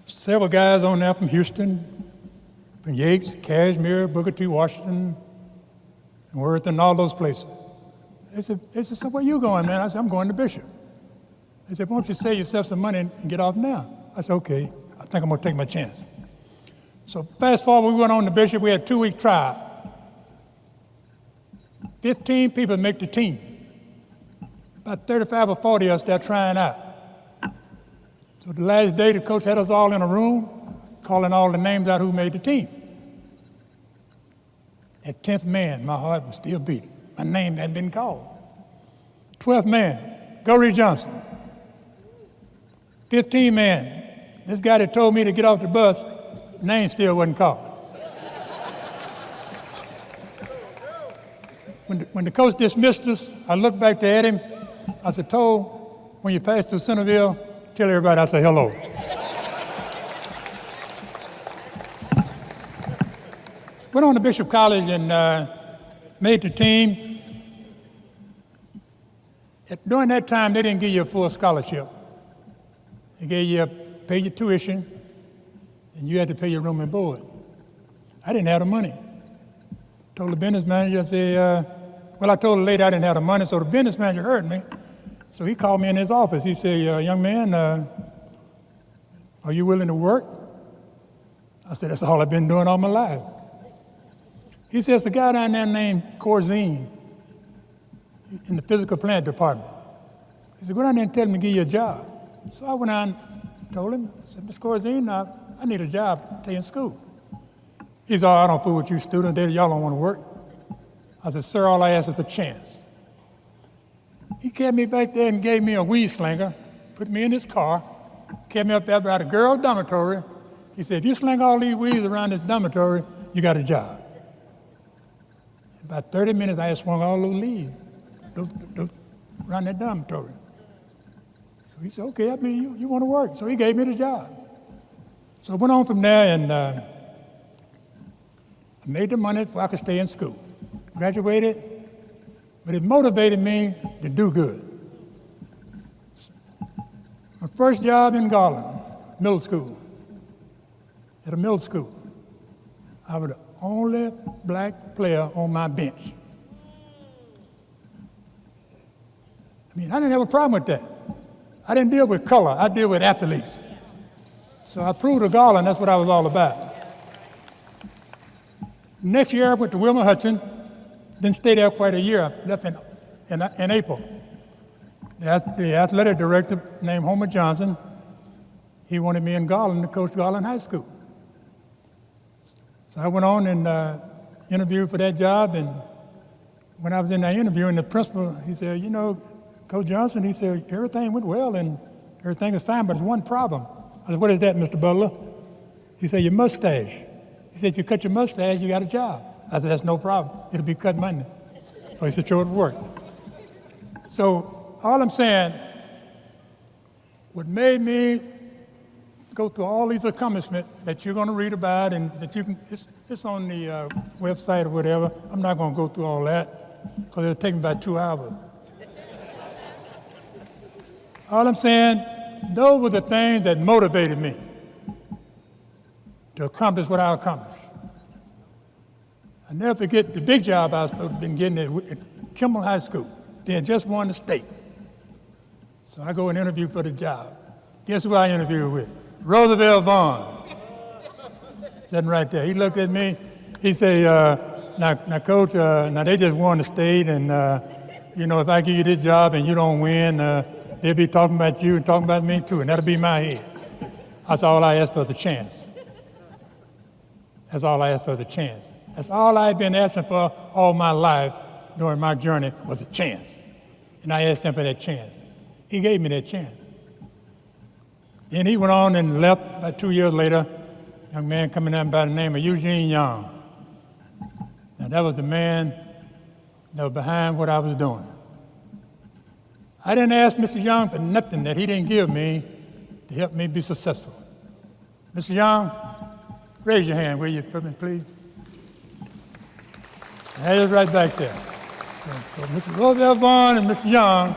several guys on there from Houston, from Yates, Cashmere, Booker T. Washington, and Worth, and all those places. They said, "So where you going, man?" I said, "I'm going to Bishop." They said, "Why don't you save yourself some money and get off now?" I said, "Okay, I think I'm going to take my chance." So fast forward, we went on to Bishop. We had a 2-week trial. 15 people make the team. About 35 or 40 of us there trying out. So the last day, the coach had us all in a room, calling all the names out who made the team. At 10th man, my heart was still beating. My name hadn't been called. 12th man, Goree Johnson. 15th man, this guy that told me to get off the bus, name still wasn't called. When the coach dismissed us, I looked back at him. I said, "Toe, when you pass through Centerville, tell everybody I say hello." Went on to Bishop College and made the team. During that time, they didn't give you a full scholarship. They gave you pay your tuition, and you had to pay your room and board. I didn't have the money. Told the business manager, I said, I told the lady I didn't have the money, so the business manager heard me. So he called me in his office. He said, "Young man, are you willing to work?" I said, "That's all I've been doing all my life." He says, "There's a guy down there named Corzine in the physical plant department." He said, "Go down there and tell him to give you a job." So I went on, told him, I said, "Mr. Corzine, I need a job to stay in school." He said, "Oh, I don't fool with you students. Y'all don't want to work." I said, "Sir, all I ask is a chance." He carried me back there and gave me a weed slinger, put me in his car, carried me up there by the girls' dormitory. He said, "If you sling all these weeds around this dormitory, you got a job." About 30 minutes, I had swung all those leaves around that dormitory. So he said, "Okay, I believe you want to work." So he gave me the job. So I went on from there and I made the money so I could stay in school. Graduated, but it motivated me to do good. My first job in Garland, middle school, at a middle school, I was the only black player on my bench. I didn't have a problem with that. I didn't deal with color, I deal with athletes. So I proved to Garland that's what I was all about. Next year I went to Wilmer Hudson, didn't stay there quite a year, I left in April. The athletic director named Homer Johnson, he wanted me in Garland to coach Garland High School. So I went on and interviewed for that job, and when I was in that interview, and the principal, he said, "You know, Coach Johnson," he said, "everything went well and everything is fine, but there's one problem. I said, what is that, Mr. Butler? He said, your mustache. He said, if you cut your mustache, you got a job. I said, that's no problem. It'll be cut Monday. So he said, sure, it'll work. So all I'm saying, what made me go through all these accomplishments that you're going to read about and that you can, it's on the website or whatever. I'm not going to go through all that because it'll take me about 2 hours. All I'm saying, those were the things that motivated me to accomplish what I accomplished. I never forget the big job I was supposed to have been getting at Kimball High School. They had just won the state. So I go and interview for the job. Guess who I interviewed with? Roosevelt Vaughn. Sitting right there. He looked at me. He said, now, Coach, now they just won the state, and, if I give you this job and you don't win, they'll be talking about you and talking about me too, and that'll be my head. That's all I asked for, the chance. That's all I asked for, the chance. That's all I've been asking for all my life during my journey was a chance. And I asked him for that chance. He gave me that chance. Then he went on and left about 2 years later, a young man coming in by the name of Eugene Young. Now that was the man that was behind what I was doing. I didn't ask Mr. Young for nothing that he didn't give me to help me be successful. Mr. Young, raise your hand, will you, for me, please? That is right back there. So Mr. Roosevelt Vaughn and Mr. Young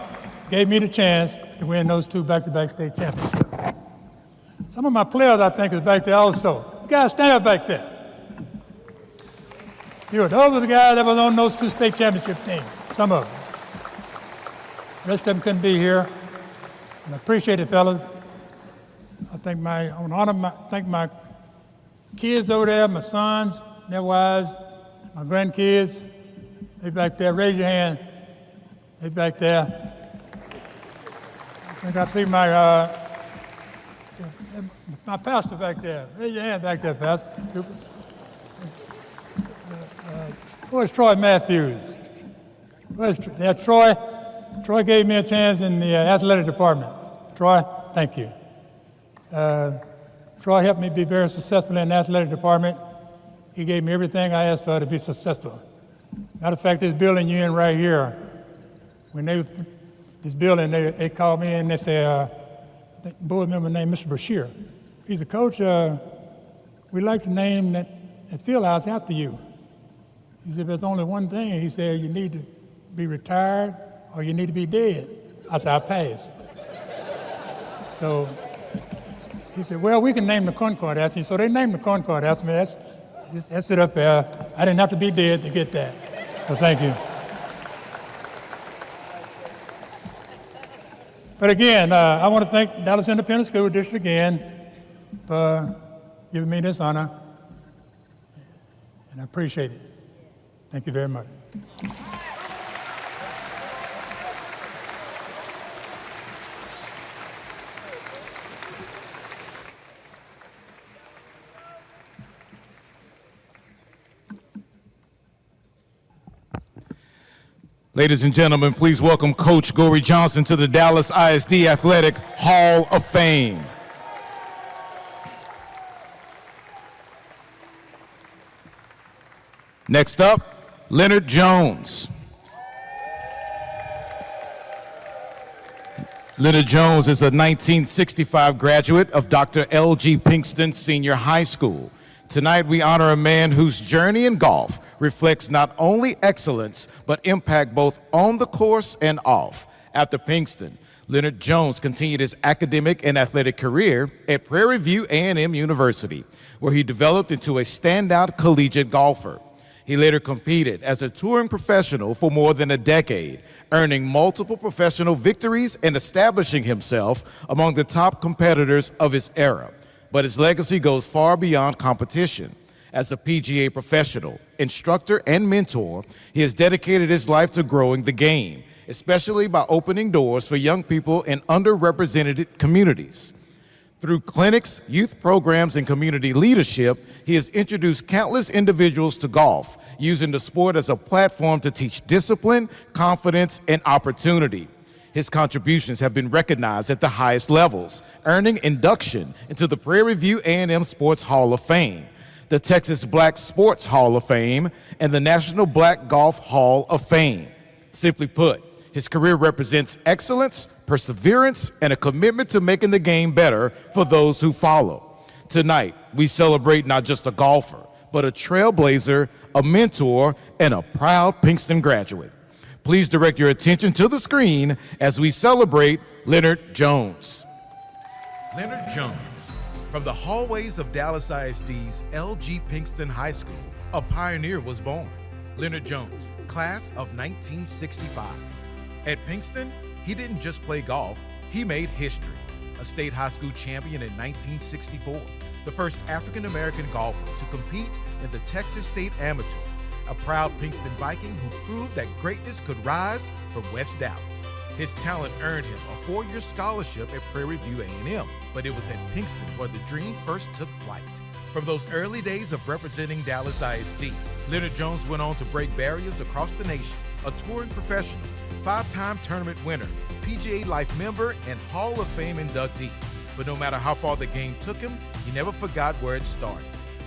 gave me the chance to win those 2 back-to-back state championships. Some of my players, I think, is back there also. You guys stand up back there. Those are the guys that was on those 2 state championship teams, some of them. The rest of them couldn't be here. And I appreciate it, fellas. I want to thank my kids over there, my sons, their wives, my grandkids. They back there. Raise your hand. They back there. I think I see my pastor back there. Raise your hand back there, Pastor. Where's Troy Matthews? Troy? Troy gave me a chance in the athletic department. Troy, thank you. Troy helped me be very successful in the athletic department. He gave me everything I asked for to be successful. Matter of fact, this building you're in right here, this building, they called me and they said, I think board member named Mr. Bashir. He's a coach. We'd like to name that field house after you. He said, there's only one thing. He said, you need to be retired or you need to be dead. I said, I pass. So he said, well, we can name the Concord after you. So they named the Concord after me. That's it up there. I didn't have to be dead to get that. So thank you. But again, I want to thank Dallas Independent School District again for giving me this honor. And I appreciate it. Thank you very much. Ladies and gentlemen, please welcome Coach Gory Johnson to the Dallas ISD Athletic Hall of Fame. Next up, Leonard Jones. Leonard Jones is a 1965 graduate of Dr. L.G. Pinkston Senior High School. Tonight, we honor a man whose journey in golf reflects not only excellence, but impact both on the course and off. After Pinkston, Leonard Jones continued his academic and athletic career at Prairie View A&M University, where he developed into a standout collegiate golfer. He later competed as a touring professional for more than a decade, earning multiple professional victories and establishing himself among the top competitors of his era. But his legacy goes far beyond competition. As a PGA professional, instructor, and mentor, he has dedicated his life to growing the game, especially by opening doors for young people in underrepresented communities. Through clinics, youth programs, and community leadership, he has introduced countless individuals to golf, using the sport as a platform to teach discipline, confidence, and opportunity. His contributions have been recognized at the highest levels, earning induction into the Prairie View A&M Sports Hall of Fame, the Texas Black Sports Hall of Fame, and the National Black Golf Hall of Fame. Simply put, his career represents excellence, perseverance, and a commitment to making the game better for those who follow. Tonight, we celebrate not just a golfer, but a trailblazer, a mentor, and a proud Pinkston graduate. Please direct your attention to the screen as we celebrate Leonard Jones. Leonard Jones. From the hallways of Dallas ISD's L.G. Pinkston High School, a pioneer was born. Leonard Jones, class of 1965. At Pinkston, he didn't just play golf, he made history. A state high school champion in 1964, the first African-American golfer to compete in the Texas State Amateur, a proud Pinkston Viking who proved that greatness could rise from West Dallas. His talent earned him a 4-year scholarship at Prairie View A&M, but it was at Pinkston where the dream first took flight. From those early days of representing Dallas ISD, Leonard Jones went on to break barriers across the nation, a touring professional, 5-time tournament winner, PGA Life member, and Hall of Fame inductee. But no matter how far the game took him, he never forgot where it started.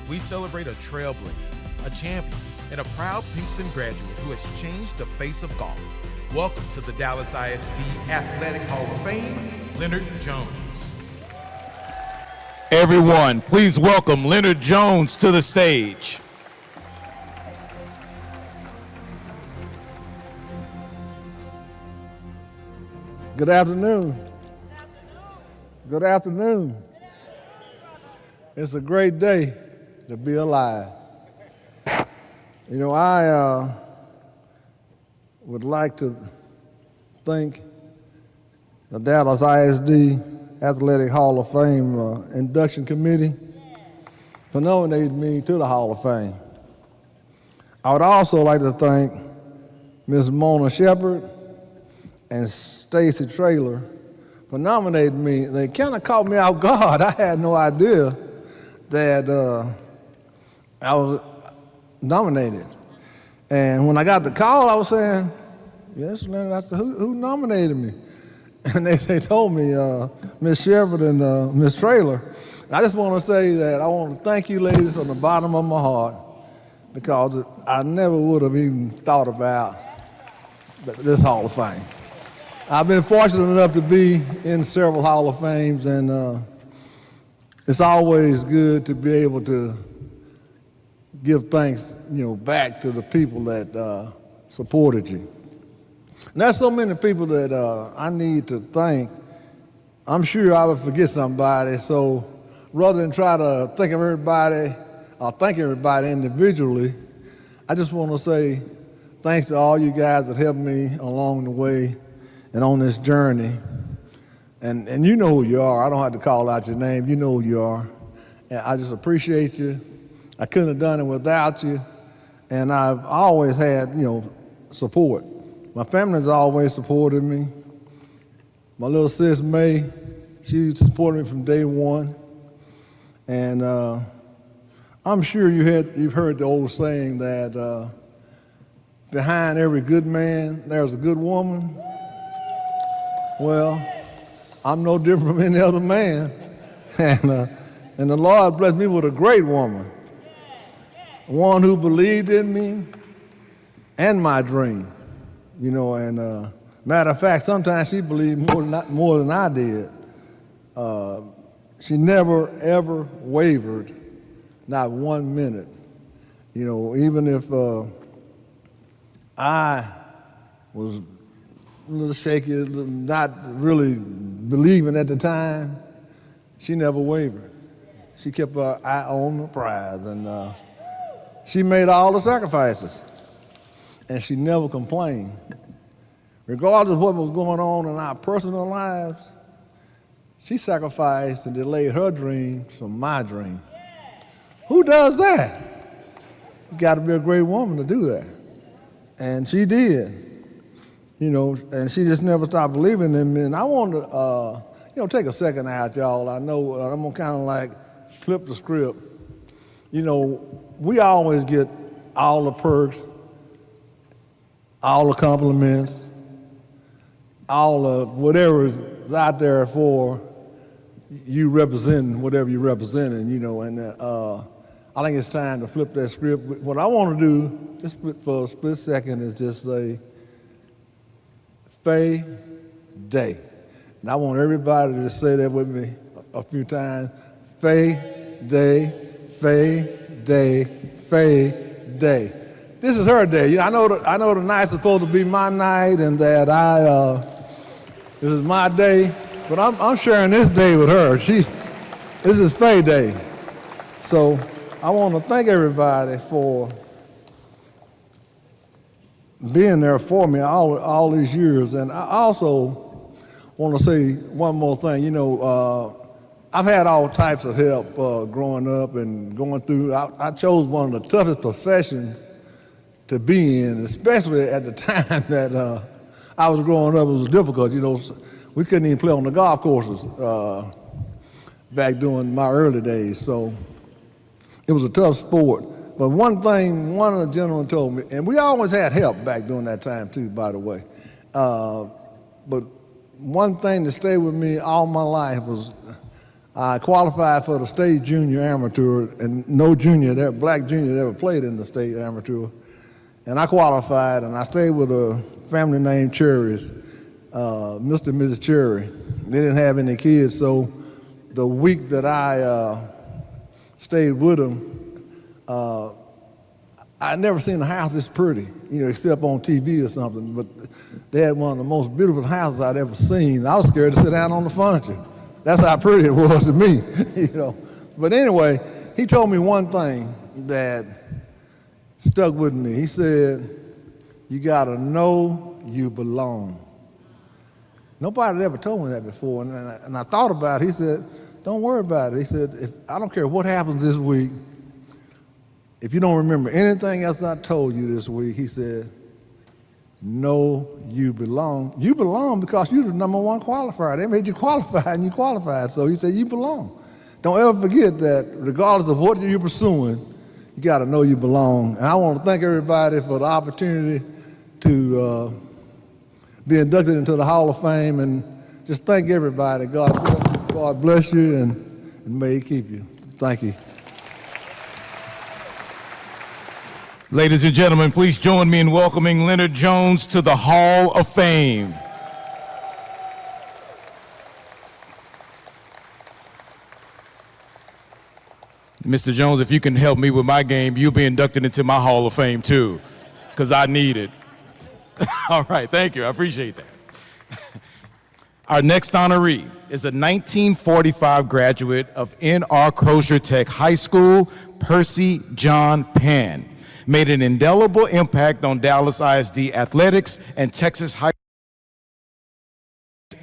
We celebrate a trailblazer, a champion, and a proud Pinkston graduate who has changed the face of golf. Welcome to the Dallas ISD Athletic Hall of Fame, Leonard Jones. Everyone, please welcome Leonard Jones to the stage. Good afternoon. Good afternoon. It's a great day to be alive. You know, I would like to thank the Dallas ISD Athletic Hall of Fame Induction Committee for nominating me to the Hall of Fame. I would also like to thank Ms. Mona Shepard and Stacy Traylor for nominating me. They kind of caught me off guard. I had no idea that I was nominated. And when I got the call, I was saying, yes, Leonard. I said, who nominated me? And they told me, Ms. Shepard and Ms. Traylor. And I just want to say that I want to thank you ladies from the bottom of my heart, because I never would have even thought about this Hall of Fame. I've been fortunate enough to be in several Hall of Fames, and it's always good to be able to give thanks, back to the people that supported you. And there's so many people that I need to thank. I'm sure I would forget somebody, so rather than try to think of everybody or thank everybody individually, I just want to say thanks to all you guys that helped me along the way and on this journey. And you know who you are. I don't have to call out your name. You know who you are. And I just appreciate you. I couldn't have done it without you. And I've always had, support. My family's always supported me. My little sis, May, she supported me from day one. And I'm sure you've heard the old saying that behind every good man, there's a good woman. Well, I'm no different from any other man. And the Lord blessed me with a great woman. One who believed in me and my dream. And matter of fact, sometimes she believed more than I did. She never, ever wavered, not 1 minute. Even if I was a little shaky, not really believing at the time, she never wavered. She kept her eye on the prize, and she made all the sacrifices. And she never complained. Regardless of what was going on in our personal lives, she sacrificed and delayed her dreams for my dream. Who does that? It's got to be a great woman to do that. And she did. And she just never stopped believing in me. And I want to, take a second out, y'all. I know I'm going to kind of like flip the script. We always get all the perks, all the compliments. all of whatever is out there for you representing whatever you're representing, and I think it's time to flip that script. What I want to do, just for a split second, is just say, Faye Day. And I want everybody to say that with me a few times. Faye Day, Faye Day, Faye Day. This is her day. I know the night's supposed to be my night, and that this is my day, but I'm sharing this day with her. This is Faye Day. So I want to thank everybody for being there for me all these years. And I also want to say one more thing. I've had all types of help growing up and going through. I chose one of the toughest professions to be in, especially at the time that I was growing up. It was difficult. We couldn't even play on the golf courses back during my early days. So it was a tough sport. But one thing, one of the gentlemen told me, and we always had help back during that time too, by the way. But one thing that stayed with me all my life was I qualified for the state junior amateur, and no black junior ever played in the state amateur. And I qualified, and I stayed with a family named Cherries, Mr. and Mrs. Cherry. They didn't have any kids, so the week that I stayed with them, I'd never seen a house this pretty, except on TV or something. But they had one of the most beautiful houses I'd ever seen. I was scared to sit down on the furniture. That's how pretty it was to me, But anyway, he told me one thing that stuck with me. He said, "You gotta know you belong." Nobody had ever told me that before, and I thought about it. He said, "Don't worry about it." He said, "I don't care what happens this week. If you don't remember anything else I told you this week," he said, "know you belong. You belong because you're the #1 qualifier. They made you qualify, and you qualified." So he said, "You belong. Don't ever forget that regardless of what you're pursuing, you got to know you belong." And I want to thank everybody for the opportunity to be inducted into the Hall of Fame, and just thank everybody. God bless you, and may He keep you. Thank you. Ladies and gentlemen, please join me in welcoming Leonard Jones to the Hall of Fame. Mr. Jones, if you can help me with my game, you'll be inducted into my Hall of Fame too, because I need it. All right, thank you, I appreciate that. Our next honoree is a 1945 graduate of N.R. Crozier Tech High School, Percy John Pan. Made an indelible impact on Dallas ISD athletics and Texas high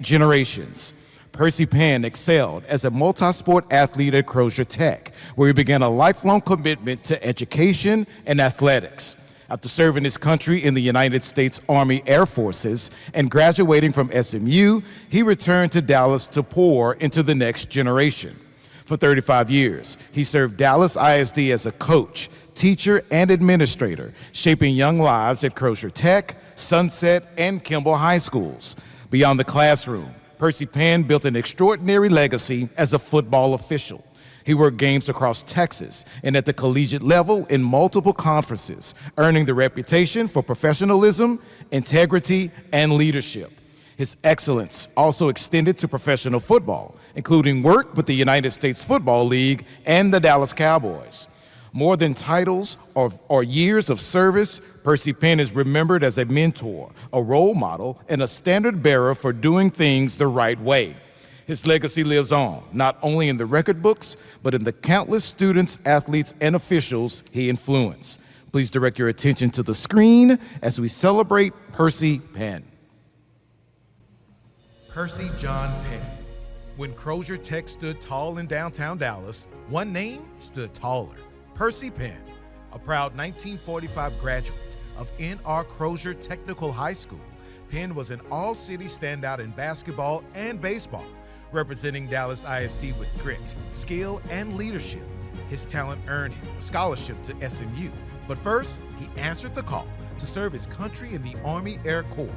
generations. Percy Pan excelled as a multi-sport athlete at Crozier Tech, where he began a lifelong commitment to education and athletics. After serving his country in the United States Army Air Forces and graduating from SMU, he returned to Dallas to pour into the next generation. For 35 years, he served Dallas ISD as a coach, teacher, and administrator, shaping young lives at Crozier Tech, Sunset, and Kimball High Schools. Beyond the classroom, Percy Pan built an extraordinary legacy as a football official. He worked games across Texas and at the collegiate level in multiple conferences, earning the reputation for professionalism, integrity, and leadership. His excellence also extended to professional football, including work with the United States Football League and the Dallas Cowboys. More than titles or years of service, Percy Pan is remembered as a mentor, a role model, and a standard bearer for doing things the right way. His legacy lives on, not only in the record books, but in the countless students, athletes, and officials he influenced. Please direct your attention to the screen as we celebrate Percy Pan. Percy John Pan. When Crozier Tech stood tall in downtown Dallas, one name stood taller. Percy Pan, a proud 1945 graduate of N.R. Crozier Technical High School, Penn was an all-city standout in basketball and baseball, representing Dallas ISD with grit, skill, and leadership. His talent earned him a scholarship to SMU, but first, he answered the call to serve his country in the Army Air Corps.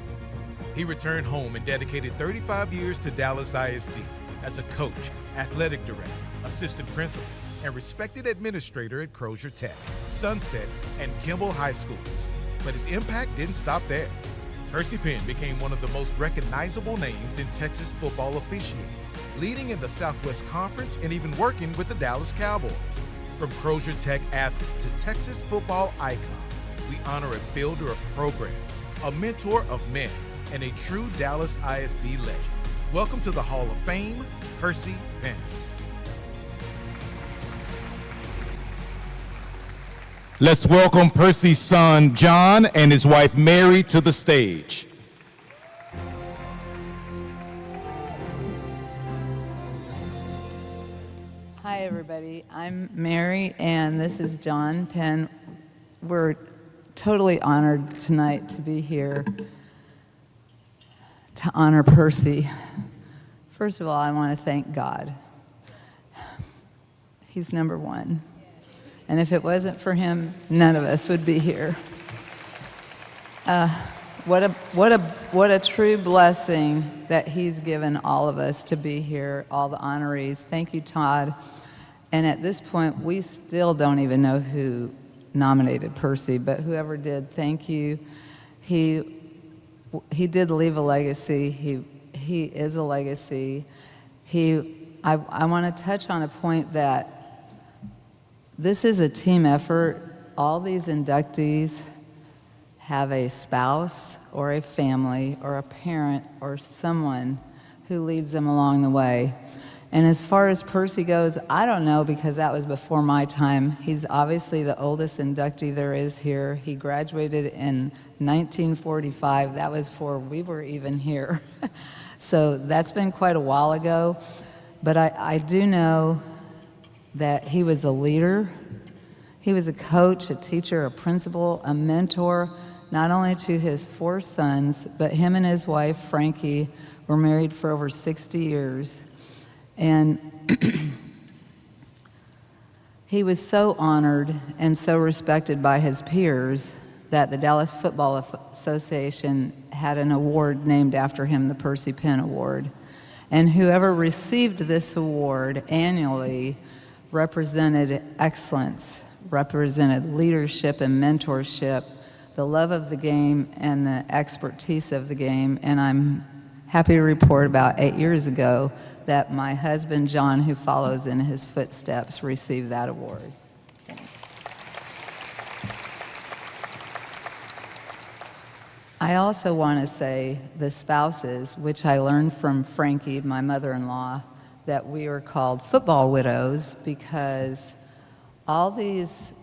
He returned home and dedicated 35 years to Dallas ISD as a coach, athletic director, assistant principal, and respected administrator at Crozier Tech, Sunset, and Kimball High Schools. But his impact didn't stop there. Percy Penn became one of the most recognizable names in Texas football officiating, leading in the Southwest Conference and even working with the Dallas Cowboys. From Crozier Tech athlete to Texas football icon, we honor a builder of programs, a mentor of men, and a true Dallas ISD legend. Welcome to the Hall of Fame, Percy Penn. Let's welcome Percy's son, John, and his wife, Mary, to the stage. Hi, everybody. I'm Mary, and this is John Penn. We're totally honored tonight to be here to honor Percy. First of all, I want to thank God. He's number one. And if it wasn't for him, none of us would be here. What a true blessing that he's given all of us to be here, all the honorees. Thank you, Todd. And at this point, we still don't even know who nominated Percy, but whoever did, thank you. He did leave a legacy. He is a legacy. I want to touch on a point that this is a team effort. All these inductees have a spouse or a family or a parent or someone who leads them along the way. And as far as Percy goes, I don't know, because that was before my time. He's obviously the oldest inductee there is here. He graduated in 1945. That was before we were even here. So that's been quite a while ago. But I do know that he was a leader. He was a coach, a teacher, a principal, a mentor, not only to his 4 sons, but him and his wife, Frankie, were married for over 60 years. And he was so honored and so respected by his peers that the Dallas Football Association had an award named after him, the Percy Penn Award. And whoever received this award annually represented excellence, represented leadership and mentorship, the love of the game and the expertise of the game. And I'm happy to report about 8 years ago that my husband, John, who follows in his footsteps, received that award. I also want to say the spouses, which I learned from Frankie, my mother-in-law, that we are called football widows because all these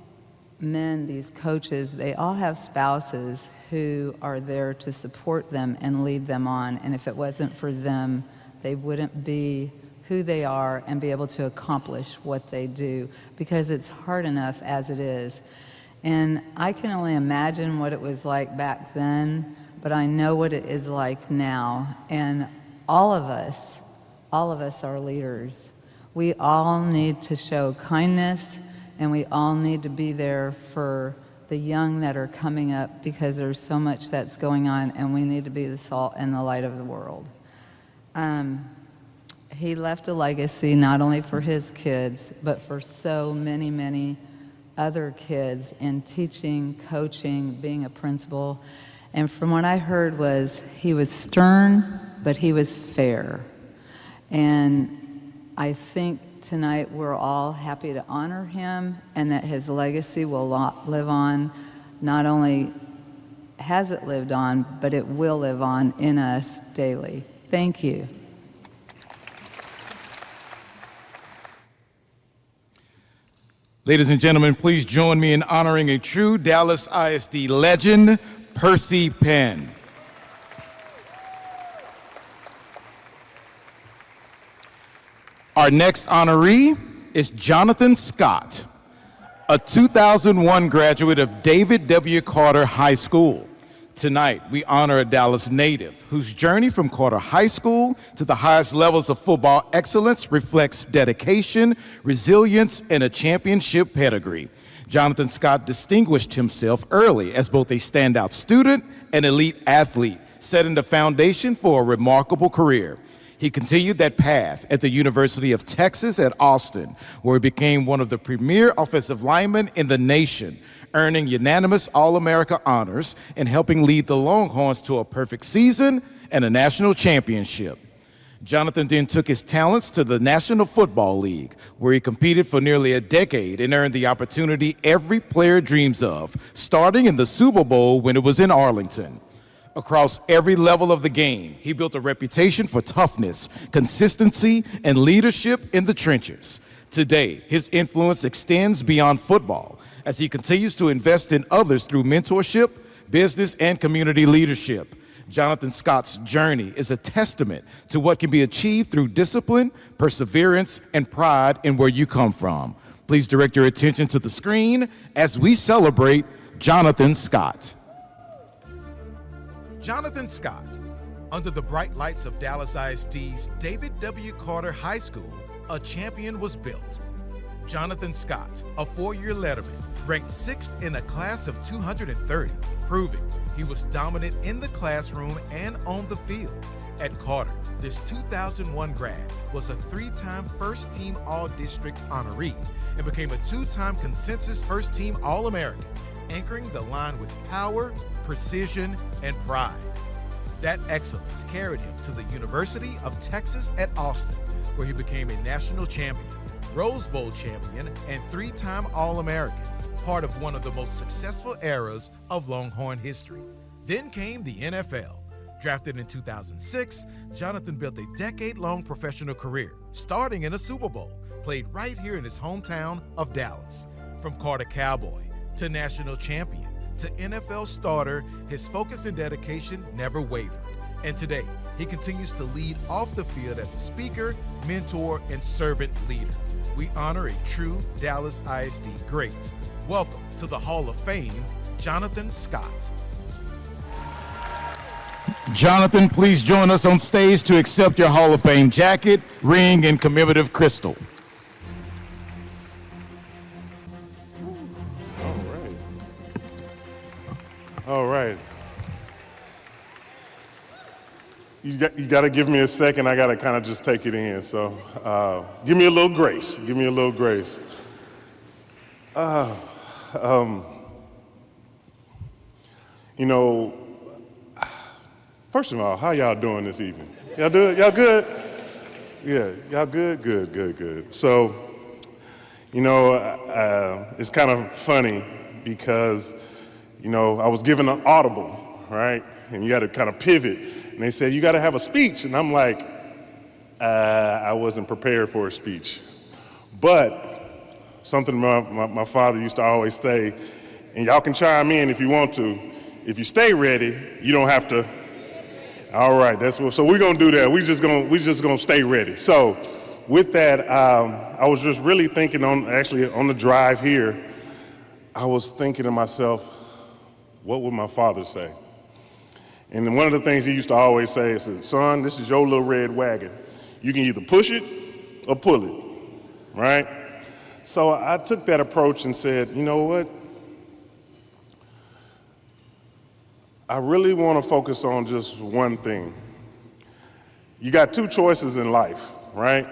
men, these coaches, they all have spouses who are there to support them and lead them on. And if it wasn't for them, they wouldn't be who they are and be able to accomplish what they do, because it's hard enough as it is. And I can only imagine what it was like back then, but I know what it is like now. And all of us are leaders. We all need to show kindness, and we all need to be there for the young that are coming up, because there's so much that's going on, and we need to be the salt and the light of the world. He left a legacy not only for his kids, but for so many, many other kids in teaching, coaching, being a principal. And from what I heard was he was stern, but he was fair. And I think tonight we're all happy to honor him, and that his legacy will live on. Not only has it lived on, but it will live on in us daily. Thank you. Ladies and gentlemen, please join me in honoring a true Dallas ISD legend, Percy Penn. Our next honoree is Jonathan Scott, a 2001 graduate of David W. Carter High School. Tonight, we honor a Dallas native whose journey from Carter High School to the highest levels of football excellence reflects dedication, resilience, and a championship pedigree. Jonathan Scott distinguished himself early as both a standout student and elite athlete, setting the foundation for a remarkable career. He continued that path at the University of Texas at Austin, where he became one of the premier offensive linemen in the nation, earning unanimous All-America honors and helping lead the Longhorns to a perfect season and a national championship. Jonathan then took his talents to the National Football League, where he competed for nearly a decade and earned the opportunity every player dreams of, starting in the Super Bowl when it was in Arlington. Across every level of the game, he built a reputation for toughness, consistency, and leadership in the trenches. Today, his influence extends beyond football as he continues to invest in others through mentorship, business, and community leadership. Jonathan Scott's journey is a testament to what can be achieved through discipline, perseverance, and pride in where you come from. Please direct your attention to the screen as we celebrate Jonathan Scott. Jonathan Scott. Under the bright lights of Dallas ISD's David W. Carter High School, a champion was built. Jonathan Scott, a four-year letterman, ranked 6th in a class of 230, proving he was dominant in the classroom and on the field. At Carter, this 2001 grad was a 3-time first-team All-District honoree and became a 2-time consensus first-team All-American, anchoring the line with power, precision, and pride. That excellence carried him to the University of Texas at Austin, where he became a national champion, Rose Bowl champion, and 3-time All-American, part of one of the most successful eras of Longhorn history. Then came the NFL. Drafted in 2006, Jonathan built a decade-long professional career, starting in a Super Bowl, played right here in his hometown of Dallas. From Carter Cowboy to national champion to NFL starter, his focus and dedication never wavered. And today, he continues to lead off the field as a speaker, mentor, and servant leader. We honor a true Dallas ISD great. Welcome to the Hall of Fame, Jonathan Scott. Jonathan, please join us on stage to accept your Hall of Fame jacket, ring, and commemorative crystal. All right. You got to give me a second. I got to kind of just take it in. So give me a little grace. Give me a little grace. You know, first of all, how y'all doing this evening? Y'all do it? Y'all good? Yeah, y'all good? Good, good, good. So, you know, it's kind of funny because, you know, I was given an audible, right? And you got to kind of pivot. And they said, you got to have a speech. And I'm like, I wasn't prepared for a speech. But something my father used to always say, and y'all can chime in if you want to, if you stay ready, you don't have to. All right, so we're gonna do that. We're just gonna stay ready. So with that, I was just really thinking on the drive here, I was thinking to myself, what would my father say? And one of the things he used to always say is, son, this is your little red wagon. You can either push it or pull it, right? So I took that approach and said, you know what? I really want to focus on just one thing. You got two choices in life, right?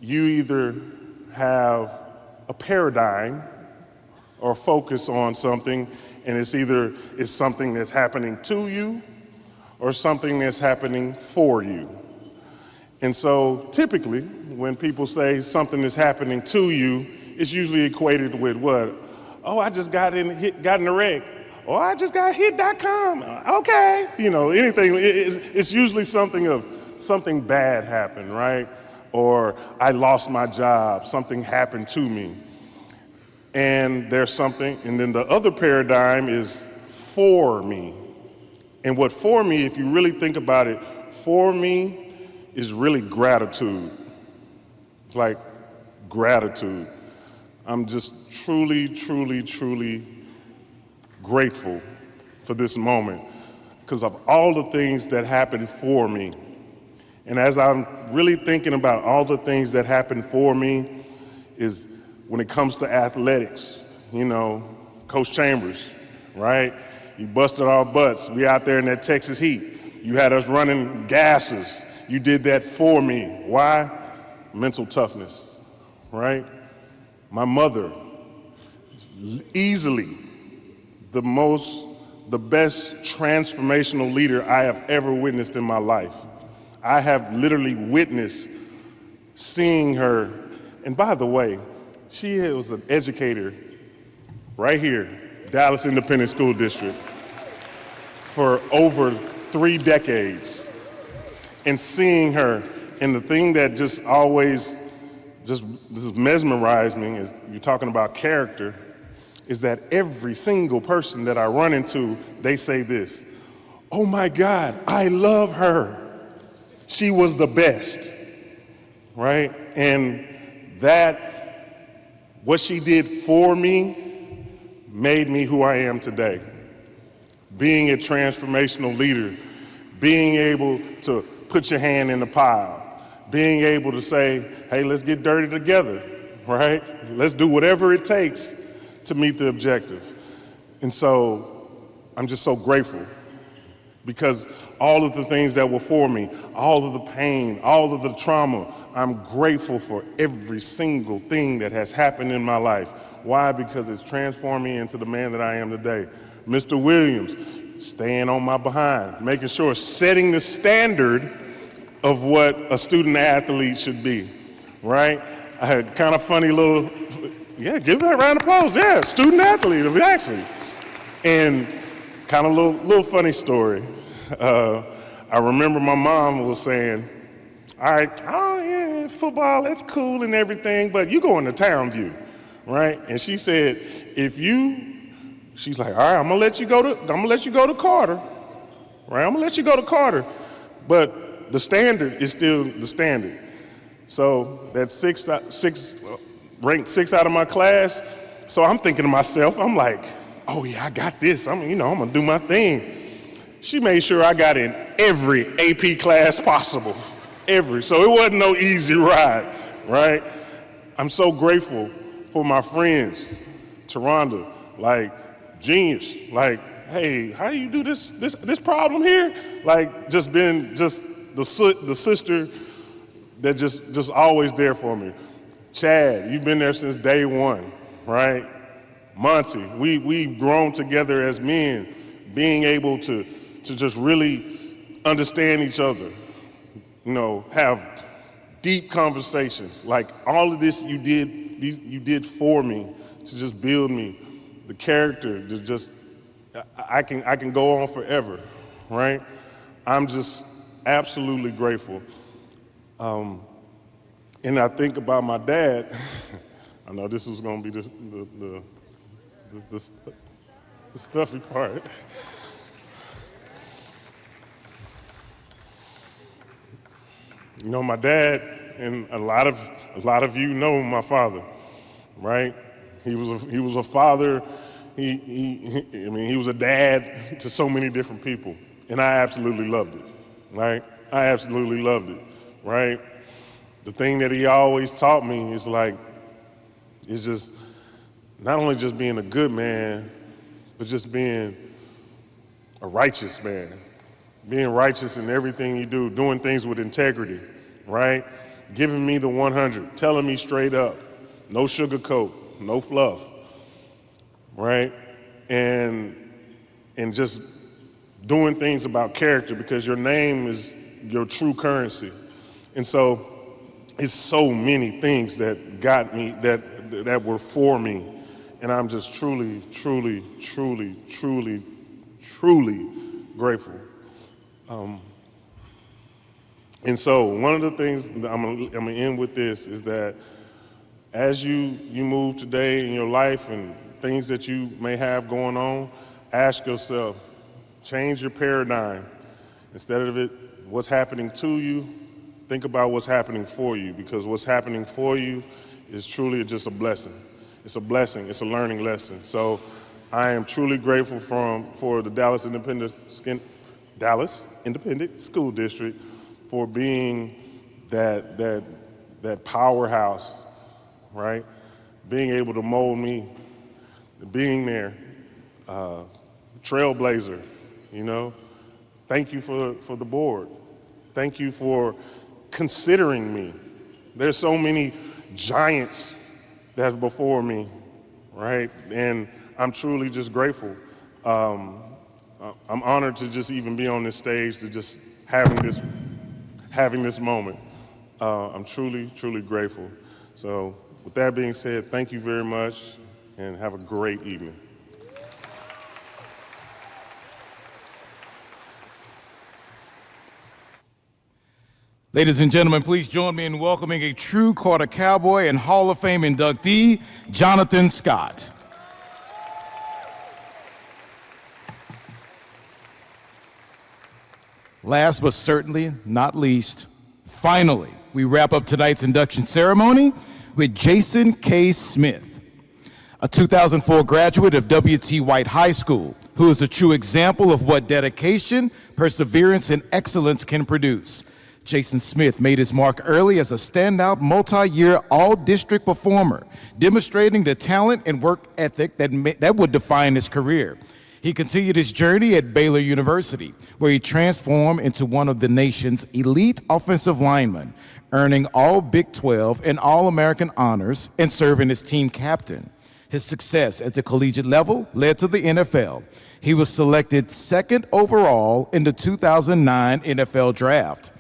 You either have a paradigm or focus on something, and it's something that's happening to you or something that's happening for you. And so typically, when people say something is happening to you, it's usually equated with what? Oh, I just got in a wreck. Oh, I just got hit.com. Okay. You know, anything, it's usually something bad happened, right? Or I lost my job, something happened to me. And there's something, and then the other paradigm is for me. And what for me, if you really think about it, for me is really gratitude. It's like gratitude. I'm just truly, truly, truly grateful for this moment because of all the things that happened for me. And as I'm really thinking about all the things that happened for me is when it comes to athletics, you know, Coach Chambers, right? You busted our butts. We out there in that Texas heat. You had us running gases. You did that for me. Why? Mental toughness, right? My mother, easily the best transformational leader I have ever witnessed in my life. I have literally witnessed seeing her, and by the way, she was an educator right here, Dallas Independent School District, for over 3 decades. And seeing her, and the thing that just always just mesmerized me, is you're talking about character, is that every single person that I run into, they say this: oh my God, I love her. She was the best, right? And what she did for me made me who I am today. Being a transformational leader, being able to put your hand in the pile, being able to say, hey, let's get dirty together, right? Let's do whatever it takes to meet the objective. And so I'm just so grateful, because all of the things that were for me, all of the pain, all of the trauma, I'm grateful for every single thing that has happened in my life. Why? Because it's transformed me into the man that I am today. Mr. Williams, staying on my behind, making sure, setting the standard of what a student athlete should be, right? I had kind of funny little, yeah, give that a round of applause, yeah, student athlete, actually. And kind of little funny story. I remember my mom was saying, all right, oh yeah, football, that's cool and everything, but you going to Town View, right? And she said, she's like, all right, I'm gonna let you go to Carter, right? I'm gonna let you go to Carter, but the standard is still the standard. So that's ranked 6 out of my class. So I'm thinking to myself, I'm like, oh yeah, I got this. I'm gonna do my thing. She made sure I got in every AP class possible, so it wasn't no easy ride, right? I'm so grateful for my friends, Taronda, like genius, like, hey, how do you do this problem here? Like, just been the sister that just always there for me. Chad, you've been there since day one, right? Monty, we've grown together as men, being able to just really understand each other, have deep conversations. Like, all of this you did for me to just build me, the character to just, I can go on forever, right? I'm just absolutely grateful. And I think about my dad. I know this was gonna be the stuffy part. My dad, and a lot of you know my father, right? He was a father. He was a dad to so many different people, and I absolutely loved it, right? I absolutely loved it, right? The thing that he always taught me is just not only just being a good man, but just being a righteous man. Being righteous in everything you do, doing things with integrity, right? Giving me the 100, telling me straight up, no sugarcoat, no fluff, right? And just doing things about character, because your name is your true currency. And so it's so many things that got me, that were for me. And I'm just truly, truly, truly, truly, truly grateful. And so one of the things that I'm gonna end with this is that as you move today in your life and things that you may have going on, ask yourself, change your paradigm. Instead of it, what's happening to you, think about what's happening for you, because what's happening for you is truly just a blessing. It's a blessing, it's a learning lesson. So I am truly grateful for the Dallas Independent School District for being that powerhouse, right? Being able to mold me, being there, trailblazer, you know. Thank you for the board. Thank you for considering me. There's so many giants that's before me, right? And I'm truly just grateful. I'm honored to just even be on this stage, to just having this moment. I'm truly, truly grateful. So with that being said, thank you very much and have a great evening. Ladies and gentlemen, please join me in welcoming a true Carter Cowboy and Hall of Fame inductee, Jonathan Scott. Last but certainly not least, finally, we wrap up tonight's induction ceremony with Jason K. Smith, a 2004 graduate of W.T. White High School, who is a true example of what dedication, perseverance, and excellence can produce. Jason Smith made his mark early as a standout multi-year all-district performer, demonstrating the talent and work ethic that would define his career. He continued his journey at Baylor University, where he transformed into one of the nation's elite offensive linemen, earning all Big 12 and All-American honors and serving as team captain. His success at the collegiate level led to the NFL. He was selected second overall in the 2009 NFL Draft.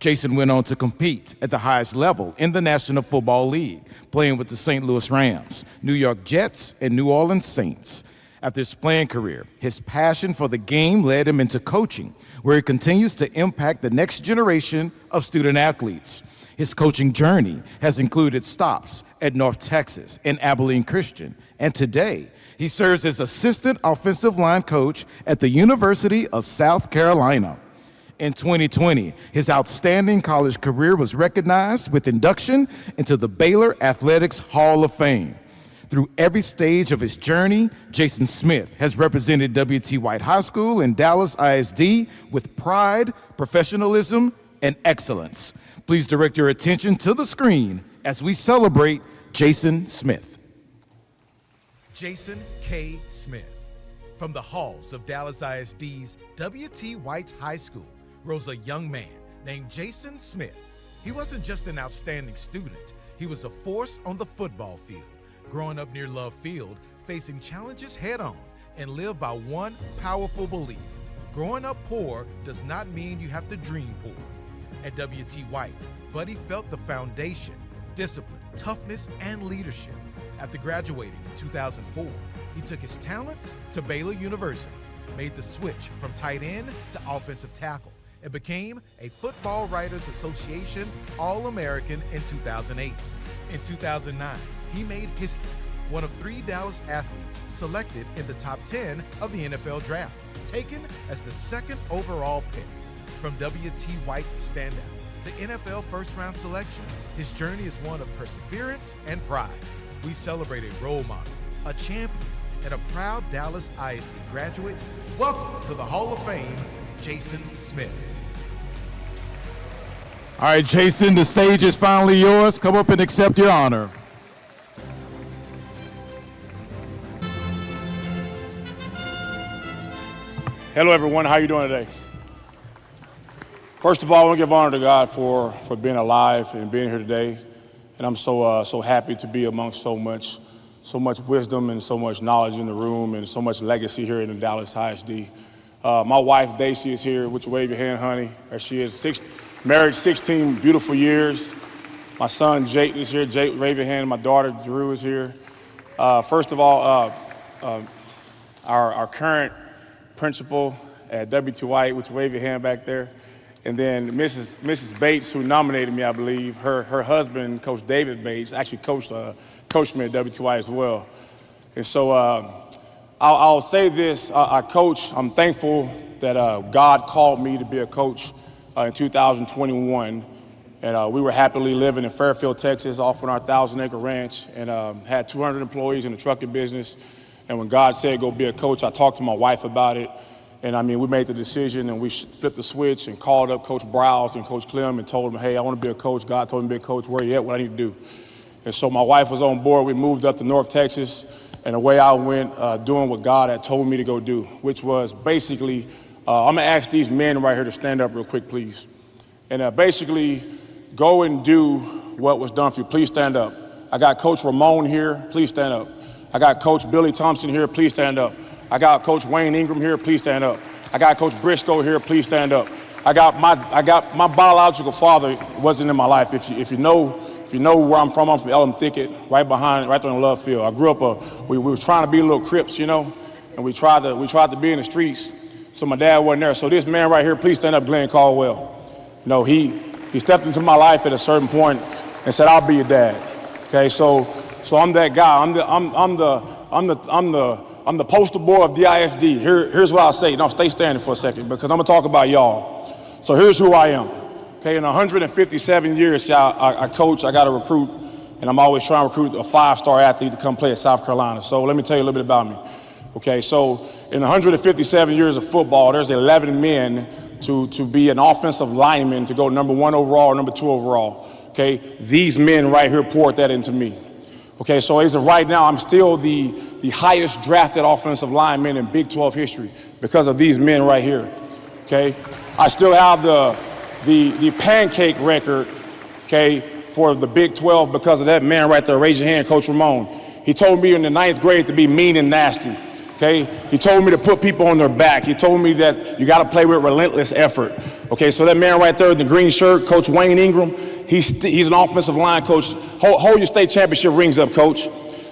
Jason went on to compete at the highest level in the National Football League, playing with the St. Louis Rams, New York Jets, and New Orleans Saints. After his playing career, his passion for the game led him into coaching, where he continues to impact the next generation of student athletes. His coaching journey has included stops at North Texas and Abilene Christian, and today he serves as assistant offensive line coach at the University of South Carolina. In 2020, his outstanding college career was recognized with induction into the Baylor Athletics Hall of Fame. Through every stage of his journey, Jason Smith has represented W.T. White High School and Dallas ISD with pride, professionalism, and excellence. Please direct your attention to the screen as we celebrate Jason Smith. Jason K. Smith. From the halls of Dallas ISD's W.T. White High School rose a young man named Jason Smith. He wasn't just an outstanding student, he was a force on the football field. Growing up near Love Field, facing challenges head-on, and lived by one powerful belief. Growing up poor does not mean you have to dream poor. At W.T. White, Buddy felt the foundation, discipline, toughness, and leadership. After graduating in 2004, he took his talents to Baylor University, made the switch from tight end to offensive tackle, and became a Football Writers Association All-American in 2008. In 2009, he made history, one of 3 Dallas athletes selected in the top 10 of the NFL Draft, taken as the second overall pick. From W.T. White's standout to NFL first-round selection, his journey is one of perseverance and pride. We celebrate a role model, a champion, and a proud Dallas ISD graduate. Welcome to the Hall of Fame, Jason Smith. All right, Jason, the stage is finally yours. Come up and accept your honor. Hello, everyone. How are you doing today? First of all, I want to give honor to God for being alive and being here today. And I'm so happy to be amongst so much wisdom and so much knowledge in the room and so much legacy here in the Dallas ISD. My wife, Daisy, is here. Would you wave your hand, honey? There she is, married 16 beautiful years. My son, Jake, is here. Jake, wave your hand. My daughter, Drew, is here. First of all, our current principal at W.T. White, would you wave your hand back there? And then Mrs. Bates, who nominated me, I believe, her husband, Coach David Bates, actually coached me at W.T. White as well. And so I'll say this, I coach, I'm thankful that God called me to be a coach in 2021. And we were happily living in Fairfield, Texas, off on our 1,000-acre ranch, and had 200 employees in the trucking business. And when God said go be a coach, I talked to my wife about it. And I mean, we made the decision and we flipped the switch and called up Coach Browse and Coach Clem and told them, hey, I want to be a coach. God told me to be a coach. Where you at? What I need to do? And so my wife was on board. We moved up to North Texas and away I went doing what God had told me to go do, which was basically, I'm gonna ask these men right here to stand up real quick, please. And basically, go and do what was done for you. Please stand up. I got Coach Ramon here, please stand up. I got Coach Billy Thompson here, please stand up. I got Coach Wayne Ingram here, please stand up. I got Coach Briscoe here, please stand up. I got my biological father wasn't in my life. If you know where I'm from Elm Thicket, right there in Love Field. I grew up, we were trying to be little Crips, you know, and we tried to be in the streets. So my dad wasn't there. So this man right here, please stand up, Glenn Caldwell. You know, he stepped into my life at a certain point and said, "I'll be your dad." Okay, so I'm that guy. I'm the poster boy of the ISD. Here's what I'll say. Now stay standing for a second because I'm gonna talk about y'all. So here's who I am. Okay, in 157 years, I coach, I got to recruit, and I'm always trying to recruit a 5-star athlete to come play at South Carolina. So let me tell you a little bit about me. Okay, so in 157 years of football, there's 11 men to be an offensive lineman to go number 1 overall or number 2 overall. Okay, these men right here poured that into me. Okay, so as of right now, I'm still the highest drafted offensive lineman in Big 12 history because of these men right here. Okay, I still have the pancake record, okay, for the Big 12 because of that man right there. Raise your hand, Coach Ramon. He told me in the 9th grade to be mean and nasty. Okay, he told me to put people on their back. He told me that you got to play with relentless effort. Okay, so that man right there in the green shirt, Coach Wayne Ingram, he's an offensive line coach. Hold your state championship rings up, Coach.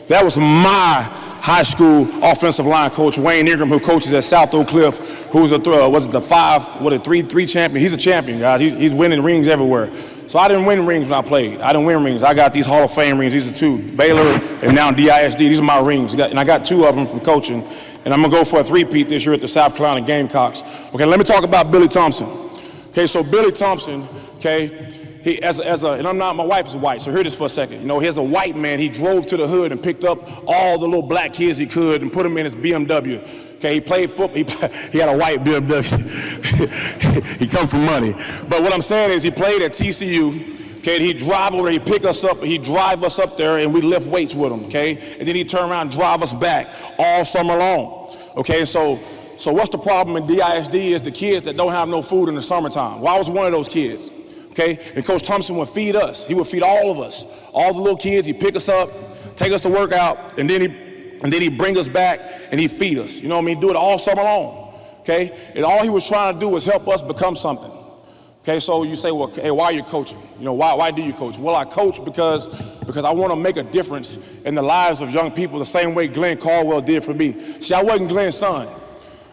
That was my high school offensive line coach, Wayne Ingram, who coaches at South Oak Cliff, who's three champion. He's a champion, guys. He's winning rings everywhere. So I didn't win rings when I played. I didn't win rings. I got these Hall of Fame rings. These are 2, Baylor and now DISD. These are my rings. And I got 2 of them from coaching. And I'm going to go for a 3-peat this year at the South Carolina Gamecocks. Okay, let me talk about Billy Thompson. Okay, so Billy Thompson, okay, and my wife is white, so hear this for a second. You know, here's a white man, he drove to the hood and picked up all the little black kids he could and put them in his BMW. Okay, he played football, he had a white BMW. He come from money. But what I'm saying is he played at TCU, okay, and he'd drive over there, he'd pick us up, he'd drive us up there and we'd lift weights with him, okay? And then he'd turn around and drive us back all summer long, okay? So what's the problem in DISD is the kids that don't have no food in the summertime. Well, I was one of those kids. Okay, and Coach Thompson would feed us. He would feed all of us, all the little kids. He'd pick us up, take us to work out, and then he'd bring us back and he'd feed us. You know what I mean? Do it all summer long. Okay, and all he was trying to do was help us become something. Okay, so you say, well, hey, why are you coaching? You know, why do you coach? Well, I coach because I want to make a difference in the lives of young people the same way Glenn Caldwell did for me. See, I wasn't Glenn's son,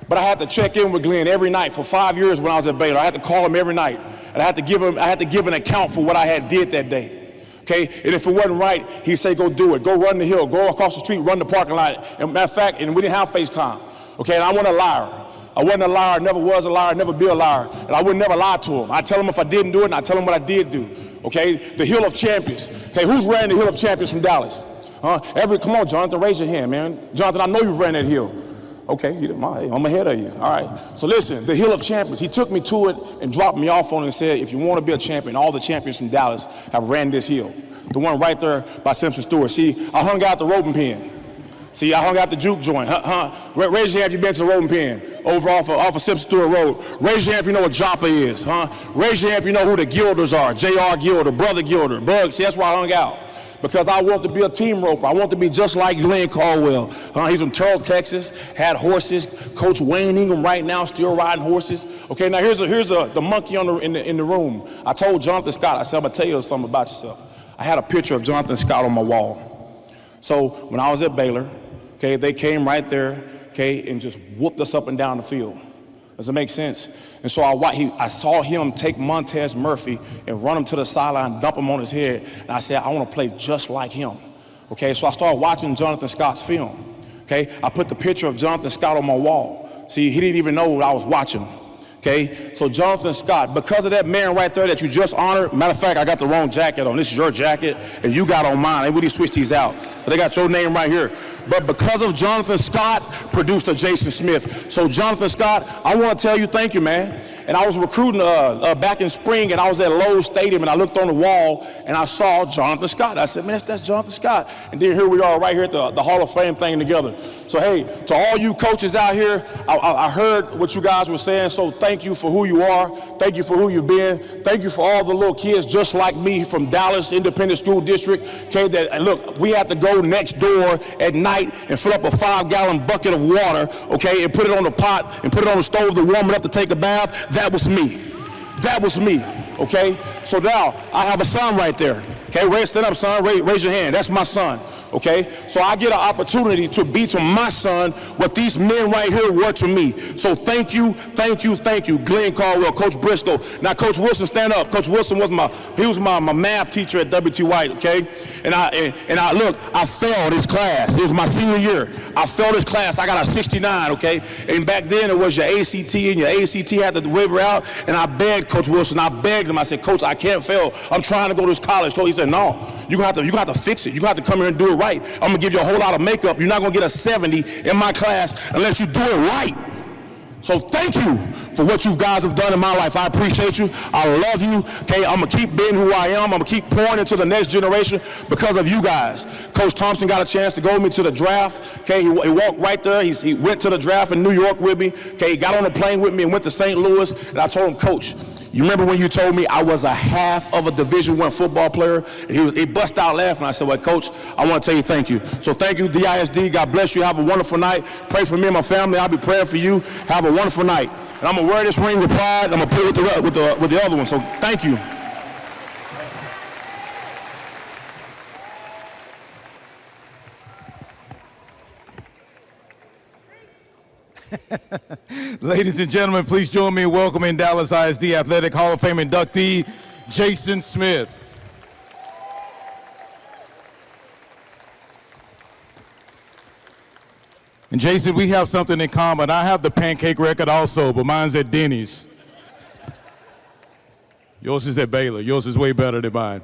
but I had to check in with Glenn every night for 5 years when I was at Baylor. I had to call him every night. And I had to give an account for what I had did that day. Okay? And if it wasn't right, he'd say, go do it. Go run the hill. Go across the street, run the parking lot. And matter of fact, and we didn't have FaceTime. Okay? And I wasn't a liar. I wasn't a liar, never was a liar, never be a liar. And I would never lie to him. I'd tell him if I didn't do it, and I'd tell him what I did do. Okay? The Hill of Champions. Okay, who's ran the Hill of Champions from Dallas? Come on, Jonathan, raise your hand, man. Jonathan, I know you've ran that hill. Okay, I'm ahead of you. All right. So listen, the Hill of Champions. He took me to it and dropped me off on it and said, if you want to be a champion, all the champions from Dallas have ran this hill. The one right there by Simpson Stewart. See, I hung out the roping pen. See, I hung out the juke joint. Raise your hand if you've been to the roping pen over off of Simpson Stewart Road. Raise your hand if you know what Joppa is. Raise your hand if you know who the Gilders are. J.R. Gilder, Brother Gilder, Bug. See, that's where I hung out. Because I want to be a team roper. I want to be just like Glenn Caldwell. He's from Terrell, Texas, had horses. Coach Wayne Ingram right now still riding horses. Okay, now here's the monkey in the room. I told Jonathan Scott, I said, I'm going to tell you something about yourself. I had a picture of Jonathan Scott on my wall. So when I was at Baylor, okay, they came right there, okay, and just whooped us up and down the field. Does it make sense? And so I saw him take Montez Murphy and run him to the sideline, dump him on his head. And I said, I want to play just like him. Okay, so I started watching Jonathan Scott's film. Okay, I put the picture of Jonathan Scott on my wall. See, he didn't even know what I was watching. Okay, so Jonathan Scott, because of that man right there that you just honored, matter of fact, I got the wrong jacket on. This is your jacket, and you got on mine. And we need to switch these out. But they got your name right here. but because of Jonathan Scott, produced a Jason Smith. So Jonathan Scott, I want to tell you thank you, man. And I was recruiting back in spring, and I was at Lowe's Stadium, and I looked on the wall, and I saw Jonathan Scott. I said, man, that's Jonathan Scott. And then here we are right here at the Hall of Fame thing together. So, hey, to all you coaches out here, I heard what you guys were saying, so thank you for who you are. Thank you for who you've been. Thank you for all the little kids just like me from Dallas Independent School District. Okay, and look, we have to go next door at night and fill up a 5-gallon bucket of water, okay, and put it on the pot and put it on the stove to warm it up to take a bath. That was me. That was me, okay? So now, I have a son right there. Okay, stand up, son. Raise your hand. That's my son, okay? So I get an opportunity to be to my son what these men right here were to me. So thank you, thank you, thank you. Glenn Caldwell, Coach Briscoe. Now, Coach Wilson, stand up. Coach Wilson was my math teacher at W.T. White, okay? And I look, I failed his class. It was my senior year. I failed his class. I got a 69, okay? And back then, it was your ACT, and your ACT had to waver out. And I begged Coach Wilson. I begged him. I said, Coach, I can't fail. I'm trying to go to this college. Coach, he said, no, you're going to have to fix it. You're going to have to come here and do it right. I'm going to give you a whole lot of makeup. You're not going to get a 70 in my class unless you do it right. So thank you for what you guys have done in my life. I appreciate you. I love you. Okay, I'm going to keep being who I am. I'm going to keep pouring into the next generation because of you guys. Coach Thompson got a chance to go with me to the draft. Okay, he walked right there. He went to the draft in New York with me. Okay, he got on a plane with me and went to St. Louis. And I told him, Coach, you remember when you told me I was a half of a Division I football player? And he bust out laughing. I said, well, Coach, I want to tell you thank you. So thank you, the ISD. God bless you. Have a wonderful night. Pray for me and my family. I'll be praying for you. Have a wonderful night. And I'm going to wear this ring with pride. I'm going to put it with the other one. So thank you. Ladies and gentlemen, please join me in welcoming Dallas ISD Athletic Hall of Fame inductee, Jason Smith. And Jason, we have something in common. I have the pancake record also, but mine's at Denny's. Yours is at Baylor. Yours is way better than mine.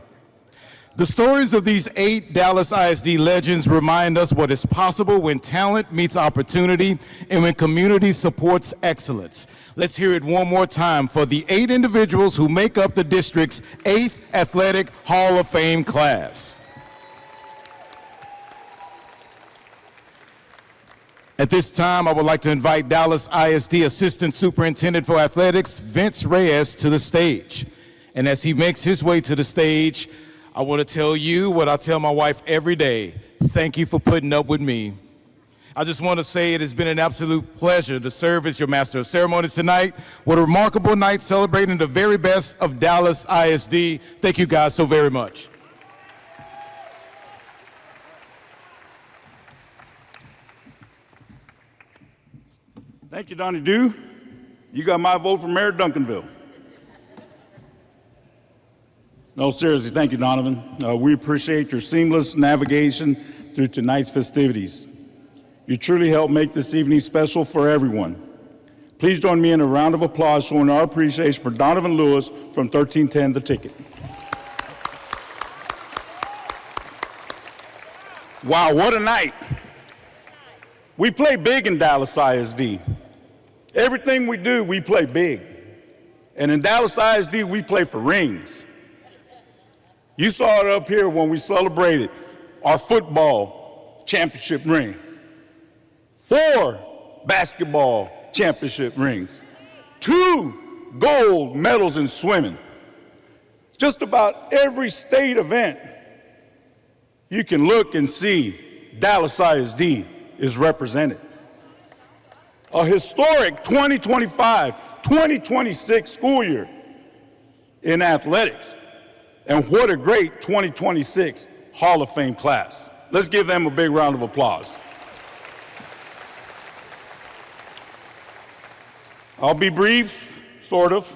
The stories of these 8 Dallas ISD legends remind us what is possible when talent meets opportunity and when community supports excellence. Let's hear it one more time for the 8 individuals who make up the district's 8th Athletic Hall of Fame class. At this time, I would like to invite Dallas ISD Assistant Superintendent for Athletics, Vince Reyes, to the stage. And as he makes his way to the stage, I want to tell you what I tell my wife every day. Thank you for putting up with me. I just want to say it has been an absolute pleasure to serve as your Master of Ceremonies tonight. What a remarkable night celebrating the very best of Dallas ISD. Thank you guys so very much. Thank you, Donnie Dew. You got my vote for Mayor Duncanville. No, seriously, thank you, Donovan. We appreciate your seamless navigation through tonight's festivities. You truly helped make this evening special for everyone. Please join me in a round of applause showing our appreciation for Donovan Lewis from 1310 The Ticket. Wow, what a night. We play big in Dallas ISD. Everything we do, we play big. And in Dallas ISD, we play for rings. You saw it up here when we celebrated our football championship ring. 4 basketball championship rings. 2 gold medals in swimming. Just about every state event, you can look and see Dallas ISD is represented. A historic 2025-2026 school year in athletics. And what a great 2026 Hall of Fame class. Let's give them a big round of applause. I'll be brief, sort of.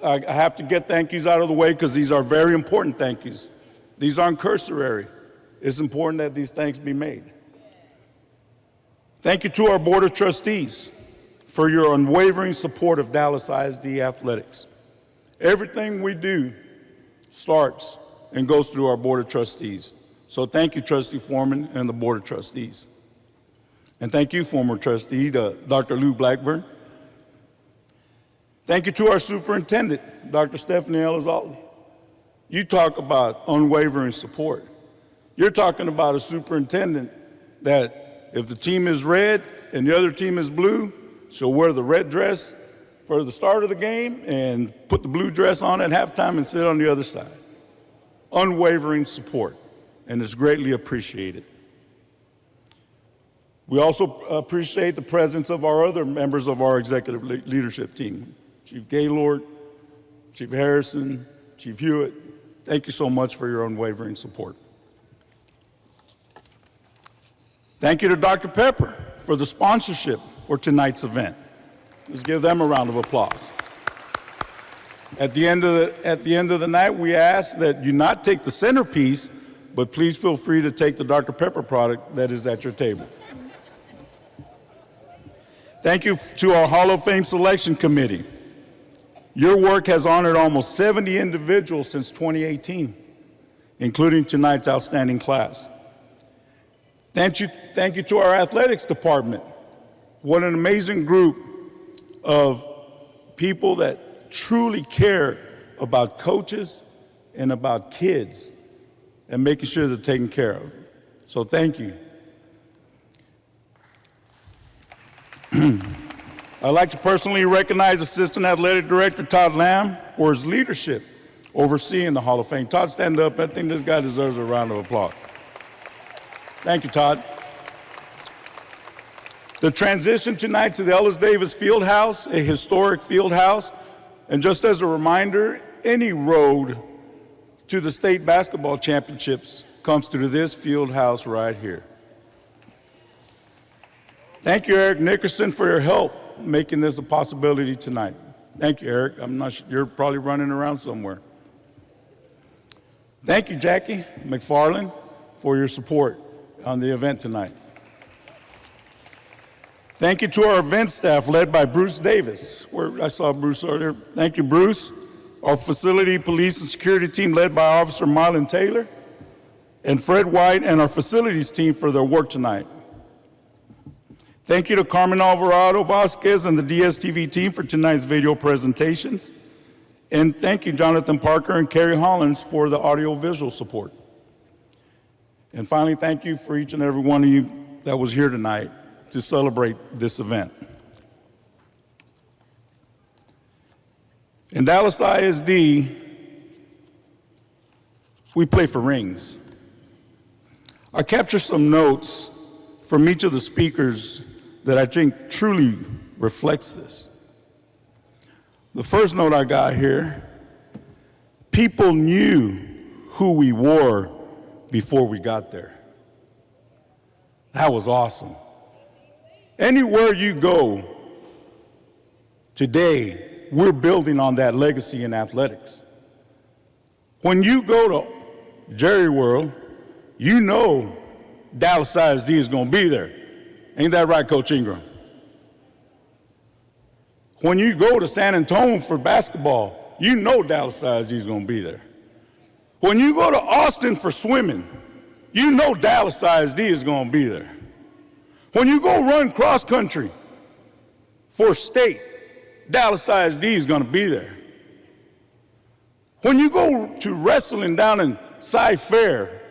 I have to get thank yous out of the way because these are very important thank yous. These aren't cursory. It's important that these thanks be made. Thank you to our Board of Trustees for your unwavering support of Dallas ISD athletics. Everything we do starts and goes through our Board of Trustees. So thank you, Trustee Foreman and the Board of Trustees. And thank you, former trustee, Dr. Lou Blackburn. Thank you to our superintendent, Dr. Stephanie Elizalde. You talk about unwavering support. You're talking about a superintendent that if the team is red and the other team is blue, she'll wear the red dress for the start of the game and put the blue dress on at halftime and sit on the other side. Unwavering support, and it's greatly appreciated. We also appreciate the presence of our other members of our executive leadership team, Chief Gaylord, Chief Harrison, Chief Hewitt. Thank you so much for your unwavering support. Thank you to Dr. Pepper for the sponsorship for tonight's event. Let's give them a round of applause. At the end of the night, we ask that you not take the centerpiece, but please feel free to take the Dr. Pepper product that is at your table. Thank you to our Hall of Fame Selection Committee. Your work has honored almost 70 individuals since 2018, including tonight's outstanding class. Thank you to our athletics department. What an amazing group of people that truly care about coaches and about kids and making sure they're taken care of. So thank you. I'd like to personally recognize Assistant Athletic Director Todd Lamb for his leadership overseeing the Hall of Fame. Todd, stand up. I think this guy deserves a round of applause. Thank you, Todd. The transition tonight to the Ellis Davis Fieldhouse, a historic field house, and just as a reminder, any road to the state basketball championships comes through this field house right here. Thank you, Eric Nickerson, for your help making this a possibility tonight. Thank you, Eric. I'm not sure, you're probably running around somewhere. Thank you, Jackie McFarland, for your support on the event tonight. Thank you to our event staff led by Bruce Davis. I saw Bruce earlier. Thank you, Bruce. Our facility, police, and security team led by Officer Marlon Taylor, and Fred White and our facilities team for their work tonight. Thank you to Carmen Alvarado Vasquez and the DSTV team for tonight's video presentations. And thank you, Jonathan Parker and Carrie Hollins, for the audio-visual support. And finally, thank you for each and every one of you that was here tonight to celebrate this event. In Dallas ISD, we play for rings. I captured some notes from each of the speakers that I think truly reflects this. The first note I got here, people knew who we were before we got there. That was awesome. Anywhere you go today, we're building on that legacy in athletics. When you go to Jerry World, you know Dallas ISD is going to be there. Ain't that right, Coach Ingram? When you go to San Antonio for basketball, you know Dallas ISD is going to be there. When you go to Austin for swimming, you know Dallas ISD is going to be there. When you go run cross country for state, Dallas ISD is going to be there. When you go to wrestling down in Cy Fair,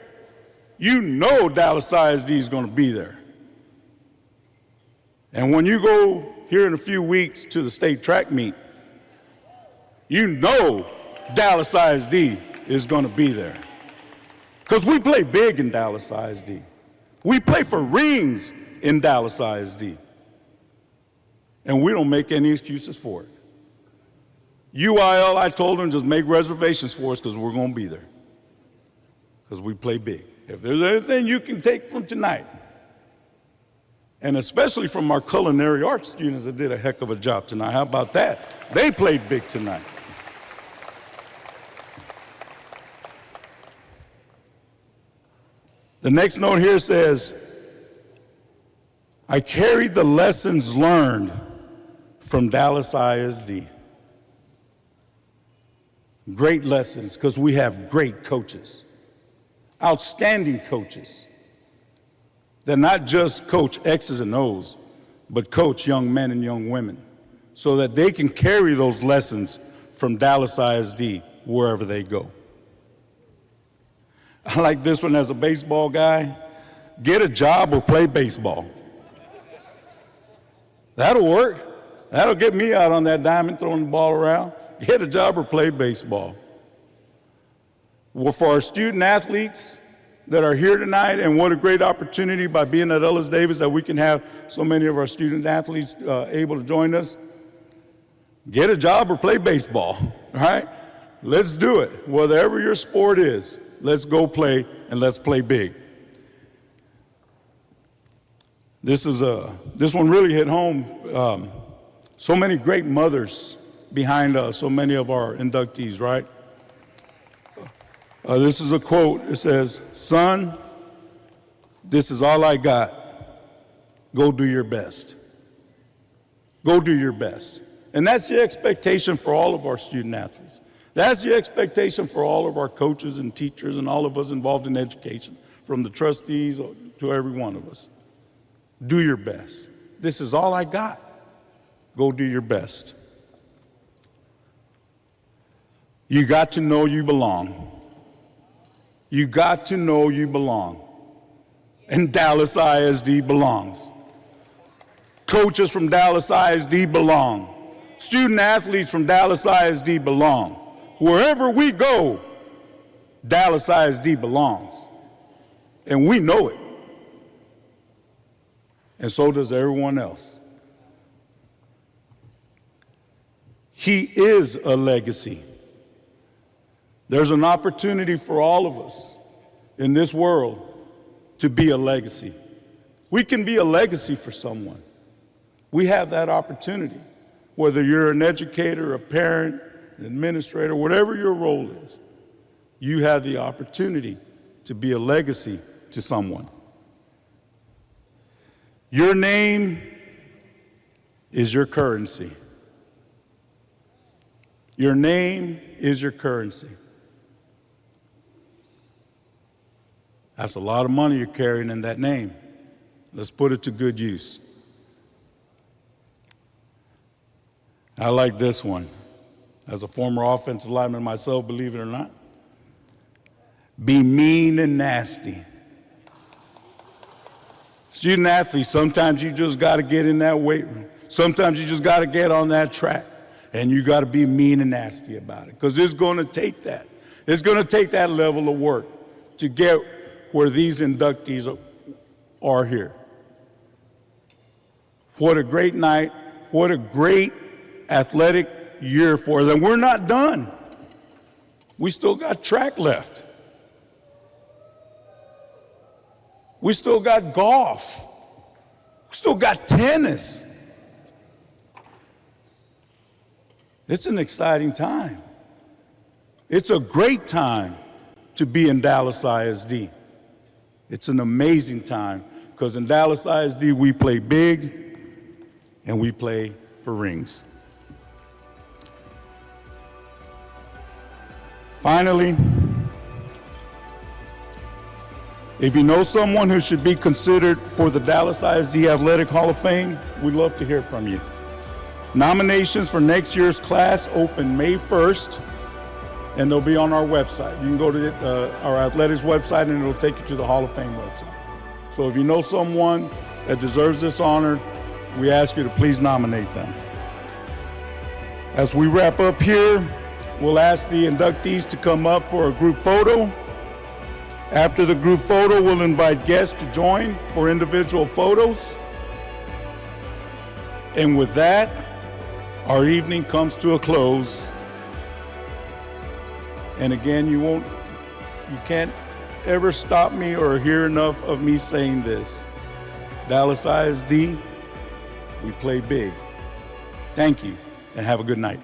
you know Dallas ISD is going to be there. And when you go here in a few weeks to the state track meet, you know Dallas ISD is going to be there. Because we play big in Dallas ISD. We play for rings in Dallas ISD. And we don't make any excuses for it. UIL, I told them, just make reservations for us because we're going to be there. Because we play big. If there's anything you can take from tonight, and especially from our culinary arts students that did a heck of a job tonight, how about that? They played big tonight. The next note here says, I carried the lessons learned from Dallas ISD. Great lessons, because we have great coaches. outstanding coaches that not just coach X's and O's, but coach young men and young women so that they can carry those lessons from Dallas ISD wherever they go. I like this one as a baseball guy. Get a job or play baseball. That'll work. That'll get me out on that diamond throwing the ball around. Get a job or play baseball. Well, for our student athletes that are here tonight, and what a great opportunity by being at Ellis Davis that we can have so many of our student athletes able to join us. Get a job or play baseball, all right? Let's do it. Whatever your sport is, let's go play and let's play big. This one really hit home. So many great mothers behind so many of our inductees, right? This is a quote. It says, "Son, this is all I got. Go do your best." Go do your best. And that's the expectation for all of our student athletes. That's the expectation for all of our coaches and teachers and all of us involved in education, from the trustees to every one of us. Do your best. This is all I got. Go do your best. You got to know you belong. You got to know you belong. And Dallas ISD belongs. Coaches from Dallas ISD belong. Student athletes from Dallas ISD belong. Wherever we go, Dallas ISD belongs. And we know it. And so does everyone else. He is a legacy. There's an opportunity for all of us in this world to be a legacy. We can be a legacy for someone. We have that opportunity. Whether you're an educator, a parent, an administrator, whatever your role is, you have the opportunity to be a legacy to someone. Your name is your currency. Your name is your currency. That's a lot of money you're carrying in that name. Let's put it to good use. I like this one. As a former offensive lineman myself, believe it or not. Be mean and nasty. Student athletes, sometimes you just got to get in that weight room. Sometimes you just got to get on that track, and you got to be mean and nasty about it, because it's going to take that. It's going to take that level of work to get where these inductees are here. What a great night. What a great athletic year for us. And we're not done. We still got track left. We still got golf. We still got tennis. It's an exciting time. It's a great time to be in Dallas ISD. It's an amazing time because in Dallas ISD we play big and we play for rings. Finally, if you know someone who should be considered for the Dallas ISD Athletic Hall of Fame, we'd love to hear from you. Nominations for next year's class open May 1st, and they'll be on our website. You can go to our athletics website, and it'll take you to the Hall of Fame website. So if you know someone that deserves this honor, we ask you to please nominate them. As we wrap up here, we'll ask the inductees to come up for a group photo. After the group photo, we'll invite guests to join for individual photos. And with that, our evening comes to a close. And again, you can't ever stop me or hear enough of me saying this. Dallas ISD, we play big. Thank you, and have a good night.